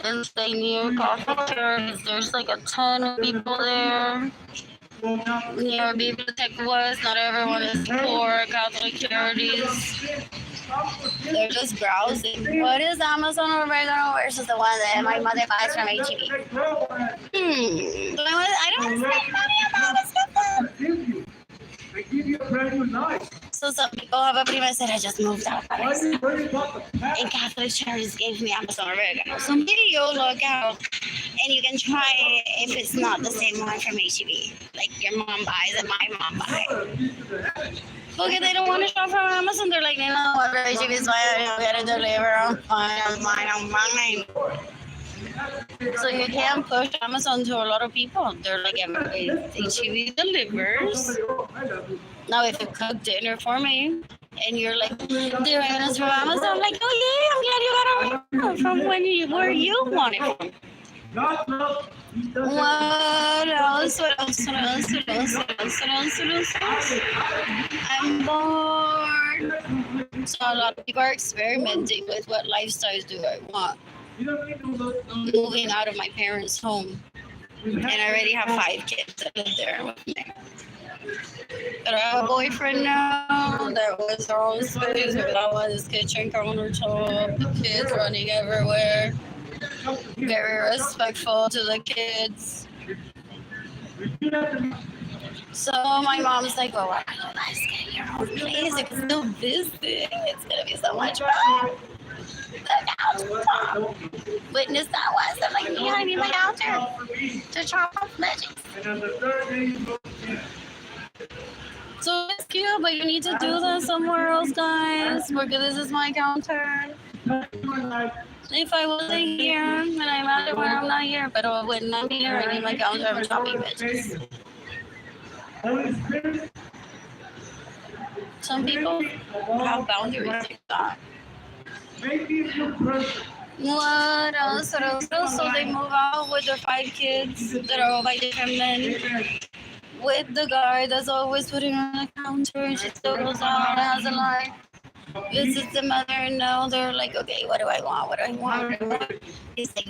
And stay near Catholic charities. There's like a ton of people there. Near Bibliotech West, not everyone is poor. Catholic charities. They're just browsing. What is Amazon Oregano versus the one that my mother buys from HEB? I don't want to spend money on that stuff. They give you a brand new knife. So some people have a prima said I just moved out. And Catholic charities gave me Amazon Oregano. So maybe you'll look out and you can try it if it's not the same one from HEB. Like your mom buys and my mom buys. Because they don't want to shop from Amazon. They're like, you know what, HEB is fine. I don't get it delivered. I'm fine. So you can push Amazon to a lot of people. They're like, HEB delivers. Now, if you cook dinner for me and you're like, doing this from Amazon, I'm like, oh yeah, I'm glad you got it from where you want it from. God loves. He does What else? What else? What else? What else? What else? What else? What else? I'm bored. So a lot of people are experimenting with what lifestyles do I want. You don't need to look. Moving out of my parents' home. And I already have 5 kids that live there with me. But I have a boyfriend now that was their own space, but I was his kitchen countertop, the kids running everywhere. Very respectful to the kids. So my mom's like, well, why don't you guys get your own place? You can still visit. It's going to be so much fun. Witness that was. I'm like, yeah, I need my counter to chop up veggies. So it's cute, but you need to do that somewhere else, guys, because this is my counter. If I wasn't here, and I'm out there when I'm not here, but when I'm here, I need my counter for chopping veggies. Some people have boundaries like that. What else? What else? So they move out with their 5 kids that are all by different men. With the guy that's always putting on the counter, and she still goes out and has a life. Visits the mother, and now they're like, okay, what do I want? What do I want? He's like,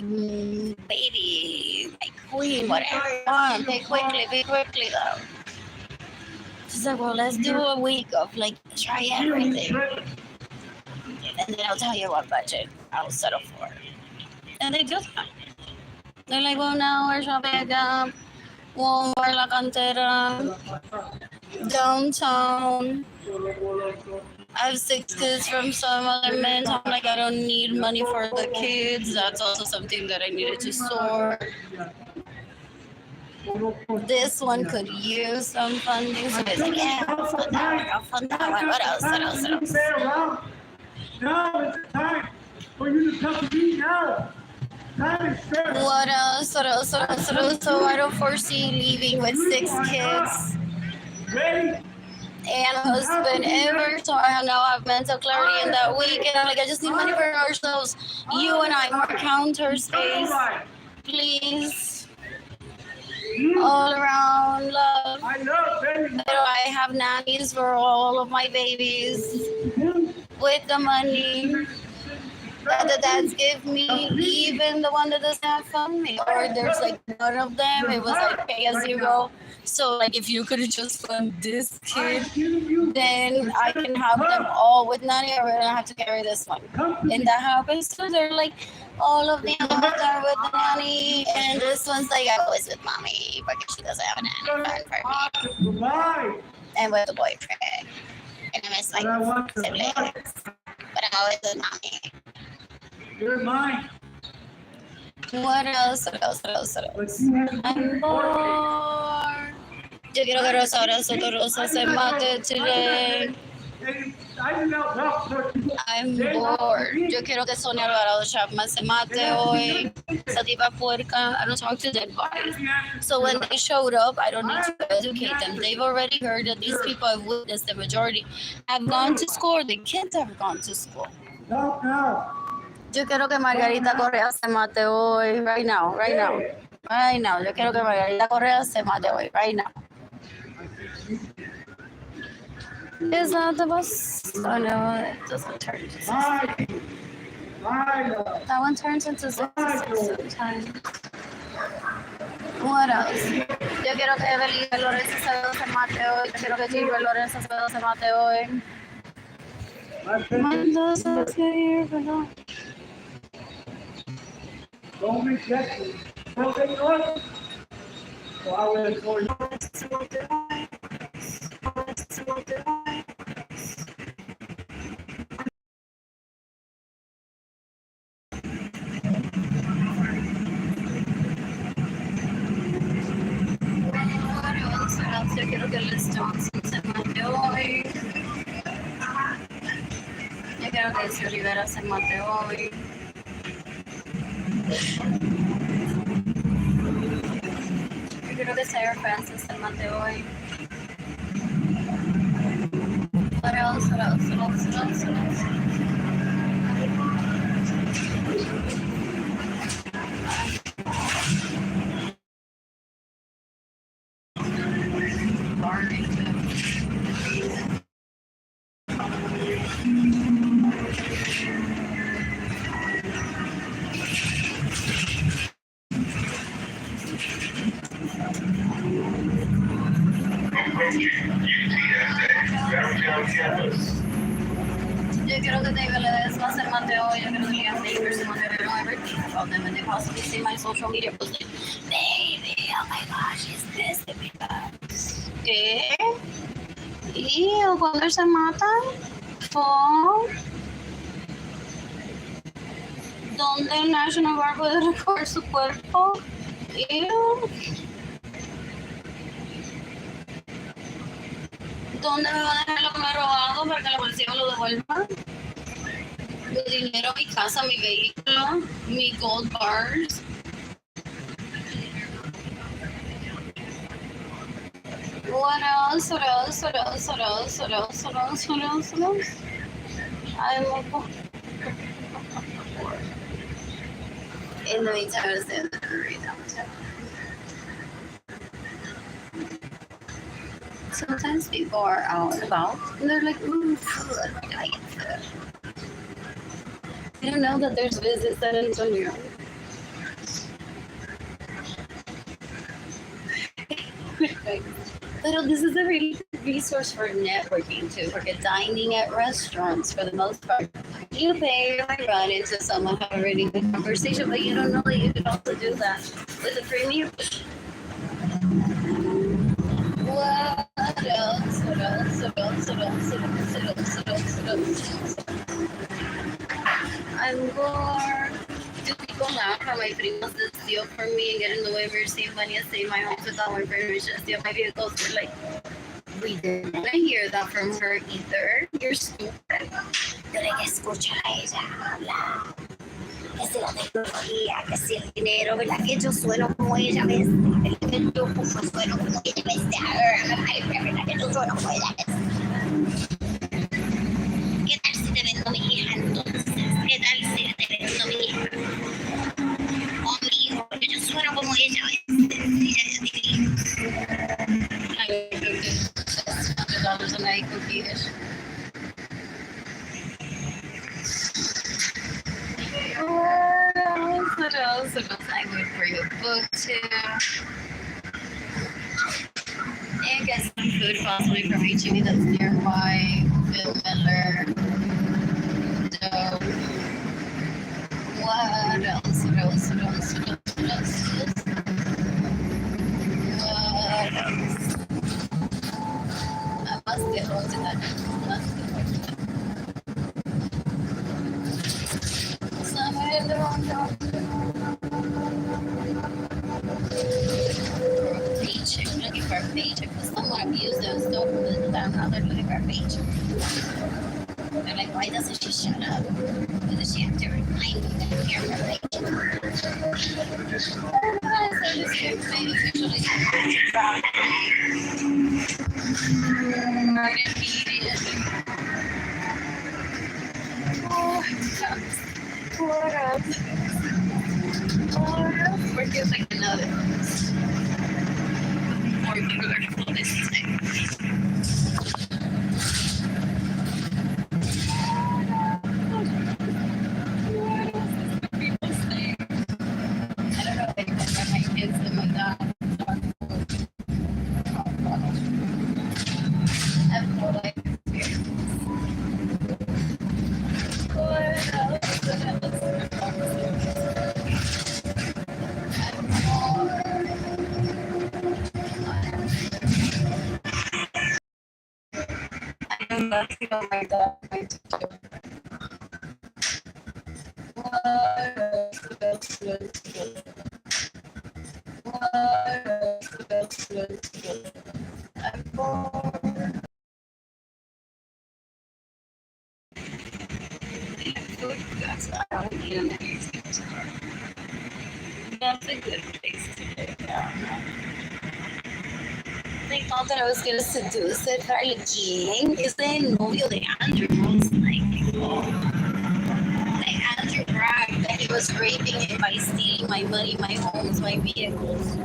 baby, my queen, whatever you want, pay quickly though. She's like, well, let's do a week of like try everything, and then I'll tell you what budget I'll settle for. And they do that. They're like, well, now we're shopping at Walmart, La Cantera, downtown. I have 6 kids from some other men. So I'm like, I don't need money for the kids. That's also something that I needed to sort. This one could use some funding. So it's like, yeah, I'll fund that one. What else? What else? What else? Now is the time for you to come to me now. What else? What else? What else? What else? So I don't foresee leaving with 6 kids Ready? and a husband ever. So I now have mental clarity in that week. And I'm like, I just need money for ourselves. You and I, more counter space, please. All around love. I love baby. I have nannies for all of my babies with the money that the dads give me, even the one that doesn't have fund me, or there's like none of them. It was like pay as you go. So like if you could just fund this kid, then I can have them all with nanny, or I don't have to carry this one. And that happens too. They're like all of the others are with the nanny, and this one's like I'm always with mommy because she doesn't have a nanny fund for me, and with the boyfriend. And I miss my siblings, but I'm always with mommy. You're mine. What else? What else? What else? What else? I'm bored. Yo quiero que Rosa ahora Rosa se mate today. I'm bored. Yo quiero que Sonia Alvarado Chapman se mate hoy. Esa tipa puerca. I don't talk to dead bodies. So when they showed up, I don't need to educate them. They've already heard that these people have witnessed, the majority have gone to school. The kids have gone to school. Yo quiero que Margarita Correa se mate hoy, right now. Yo quiero que Margarita Correa se mate hoy, right now. Is that the bus? Oh no, it doesn't turn to 60. That one turns into 66 sometimes. What else? Yo quiero que Evelyn Lorenzo se mate hoy. Yo quiero que Gilbert Lorenzo se mate hoy. Mendoza's here, but no. Don't reject me. Don't take noise. So I will ignore you. Yo quiero que Les Johnson se mate hoy. Yo quiero que Elsie Rivera se mate hoy. Yo quiero que Sarah Francis se mate hoy. What else? What else? What else? What else? What else? Yo quiero que David le des más el Mateo. Yo quiero que digan neighbors and whatever, know everything about them, and they possibly see my social media post. Baby, oh my gosh, he's pissed at me. ¿Qué? ¿Y cuando se matan? ¿Oh? ¿Dónde el National Guard puede recoger su cuerpo? Ew. ¿Dónde me van a dejar lo que me he robado para que la policía me lo devuelva? Mi dinero, mi casa, mi vehículo, mi gold bars. What else? What else? What else? What else? What else? What else? What else? What else? I'm in the meantime, I was in the brewery downtown. Sometimes people are out and about and they're like, ooh, food, I get food. They don't know that there's visits at Antonio. But this is a really good resource for networking too, for dining at restaurants for the most part. You pay, you might run into someone, have a really good conversation, but you don't know that you can also do that with a premium. What else? What else? What else? What else? What else? What else? What else? What else? I'm bored. Do people laugh how my primos that steal from me and get in the way of receiving money and stay in my home without my permission and steal my vehicles? They're like, we didn't want to hear that from her either. You're stupid. Pero que escucha a ella hablar. Que si la tecnología, que si el dinero, ¿verdad? Que yo sueno como ella, ¿ves? Que yo sueno como ella, ¿ves? ¿Verdad? Que yo sueno como ella, ¿ves? ¿Qué tal si te vendo mi hija entonces? ¿Qué tal si te vendo mi hija? O mi hijo, porque yo sueno como ella, ¿ves? Ella tiene hijos. I cooked it. $100 a night cookie-ish. What else? I would bring a book too. And get some food possibly from HEB that's nearby. Bill Miller. Dope. What else? What else? What else? What else? What else? What else? I must get hold of that. Somewhere in the wrong door. Paycheck, looking for a paycheck. But someone abused those dope for that. Now they're looking for a paycheck. They're like, why doesn't she shut up? Why does she have to remind me that I'm here for a paycheck? I didn't need it. Oh, what else? What else? We're getting like another. More people are full this time. What else is the people saying? I don't know if I can let my kids live like that. I have no life experience. What else? What else? I'm laughing on my dog. What else? What else? What else? What else? What else? I'm bored. I don't need an excuse. That's a good place to live down. They thought that I was gonna seduce it for alguien. Es el novio de Andrew. I was like, oh. Like Andrew bragged that he was raping him by stealing my money, my homes, my vehicles.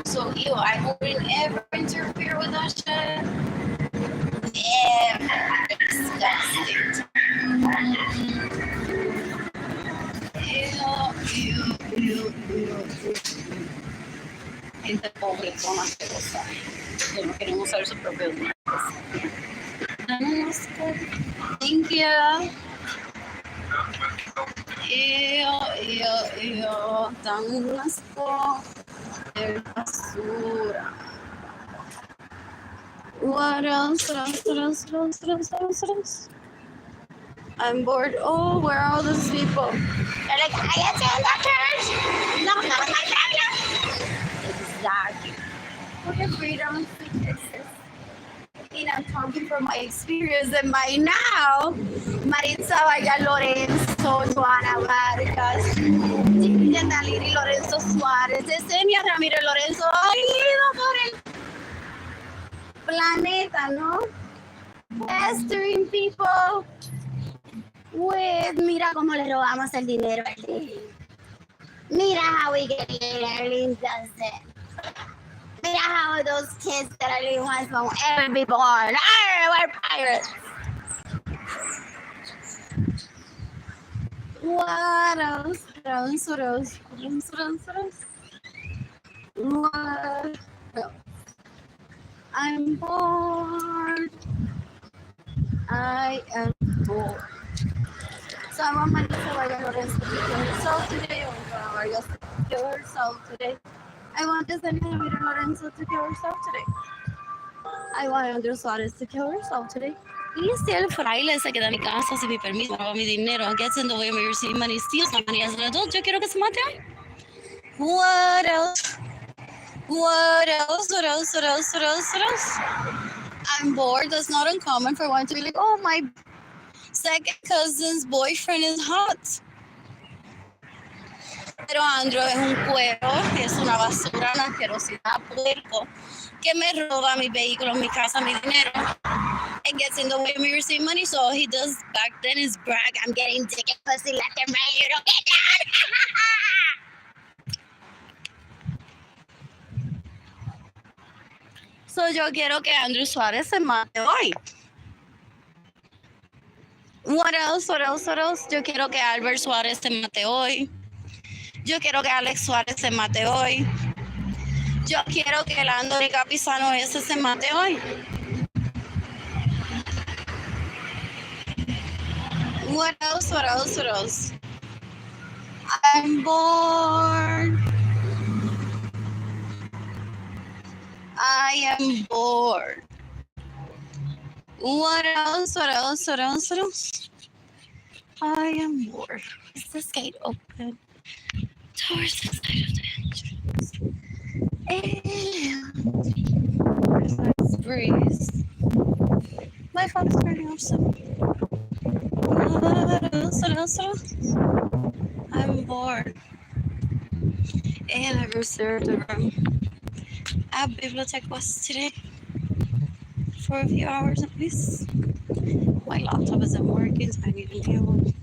So ew, I wouldn't ever interfere with that shit. Never. Disgusting. Ew. Interpol. personas que no quieren usar sus propios nombres. Dan un asco. Thank you. Dan un asco de basura. What else? I'm bored. Oh, where are all these people? They're like, I attend the church. No, not my family. Exactly. What a freedom of speech exists. And I'm talking from my experience and my now. Maritza Vaya Lorenzo, Joana Vargas, Silvia Naliri Lorenzo Suárez, Yesenia Ramírez Lorenzo, ha ido por el planeta, ¿no? Pestering people with, mira cómo le robamos el dinero a Arlene. Mira how we get it, Arlene does it. Mira how those kids that Arlene wants won't ever be born. Arr, we're pirates. What else? What else? I'm bored. I am bored. So I want Marisa Vaya Lorenzo to kill herself today. I want Vargas to kill herself today. I want Yesenia Ramírez Lorenzo to kill herself today. I want Andrés Suárez to kill herself today. Y si el fraile se queda en mi casa sin mi permiso, roba mi dinero, gets in the way of me receiving money, steals my money as an adult, yo quiero que se mate hoy. What else? What else? What else? What else? What else? What else? I'm bored. That's not uncommon for one to be like, oh, my second cousin's boyfriend is hot. Pero Andrew es un cuero, es una basura, una asquerosidad, puerco, que me roba mi vehículo, mi casa, mi dinero. And gets in the way of me receiving money, so all he does back then is brag, I'm getting dick and pussy left and right, you don't get down! So yo quiero que Andrew Suárez se mate hoy. What else? What else? What else? Yo quiero que Albert Suárez se mate hoy. Yo quiero que Alex Suárez se mate hoy. Yo quiero que el Anthony Capizano ese se mate hoy. What else? What else? What else? I'm bored. I am bored. What else? What else? What else? What else? I am bored. Is this gate open? Towards the side of the entrance. And nice breeze. My phone's turning off soon. What else? What else? What else? I'm bored. And I reserved a room at Bibliotech West today for a few hours at least. My laptop isn't working, so I need a new one.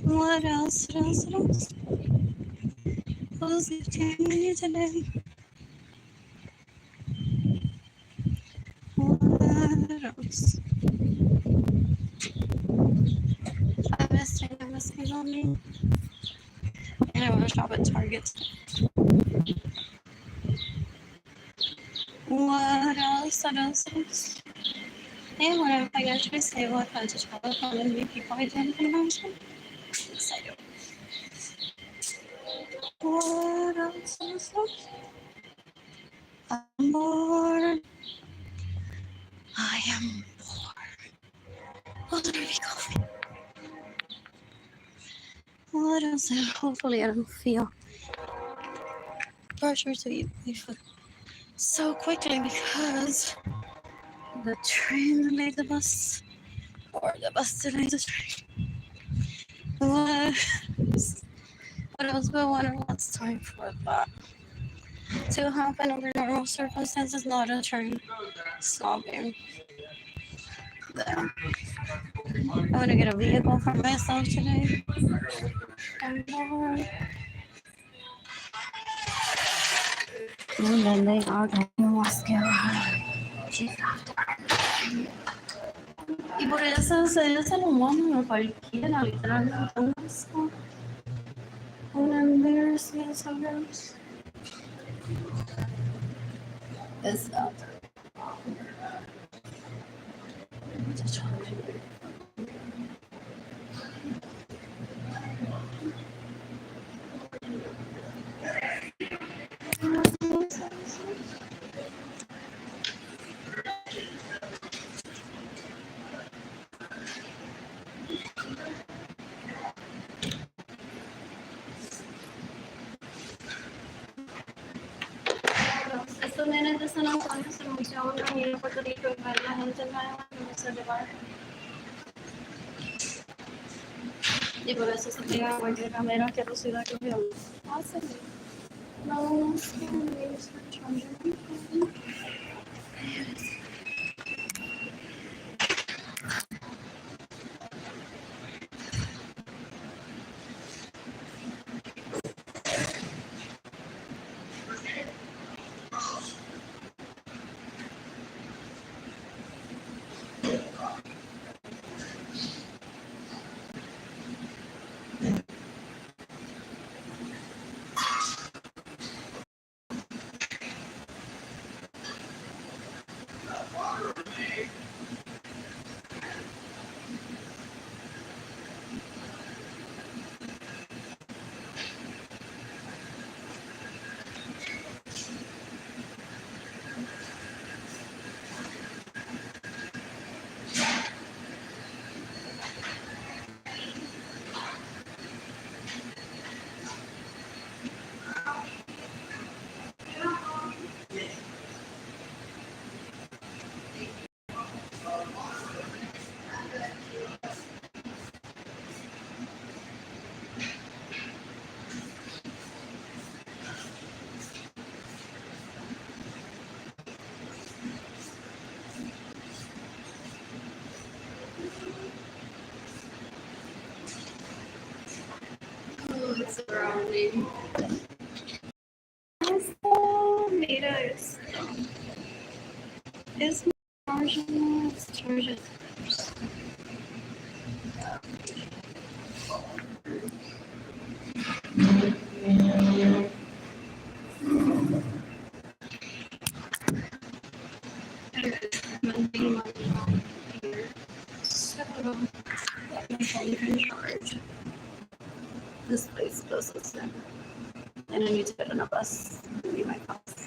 What else? What else? What else? Who's gifting me today? What else? I'm missing on me. And I want to shop at Target. What else? What else? What else? And what if I actually say what I to travel from and meet people I didn't imagine? Yes, I do. What else? What else? I'm bored. I am bored. What are we going? What else? Hopefully I don't feel pressure to eat my food so quickly because the train delayed the bus or the bus delayed the train. What else? But wonder what's time for that to happen under normal circumstances, not a train stopping. There. I want to get a vehicle for myself today. I'm bored. And then they are going más que y por eso se lo mando a cualquiera, literalmente un asco. Un embarrassment sometimes. It's not. Esto nene de San Antonio se anunció una gira a Puerto Rico y ver la gente nueva no se le va. Y por eso se llega a cualquier camera que Rosida cogió. Ah, sí. No, es que me está echando. It's surrounding. Esto, mira esto. Es marginal, it's charged. So, let me phone can charge. This place closes in. And I need to get on a bus. Maybe my cost.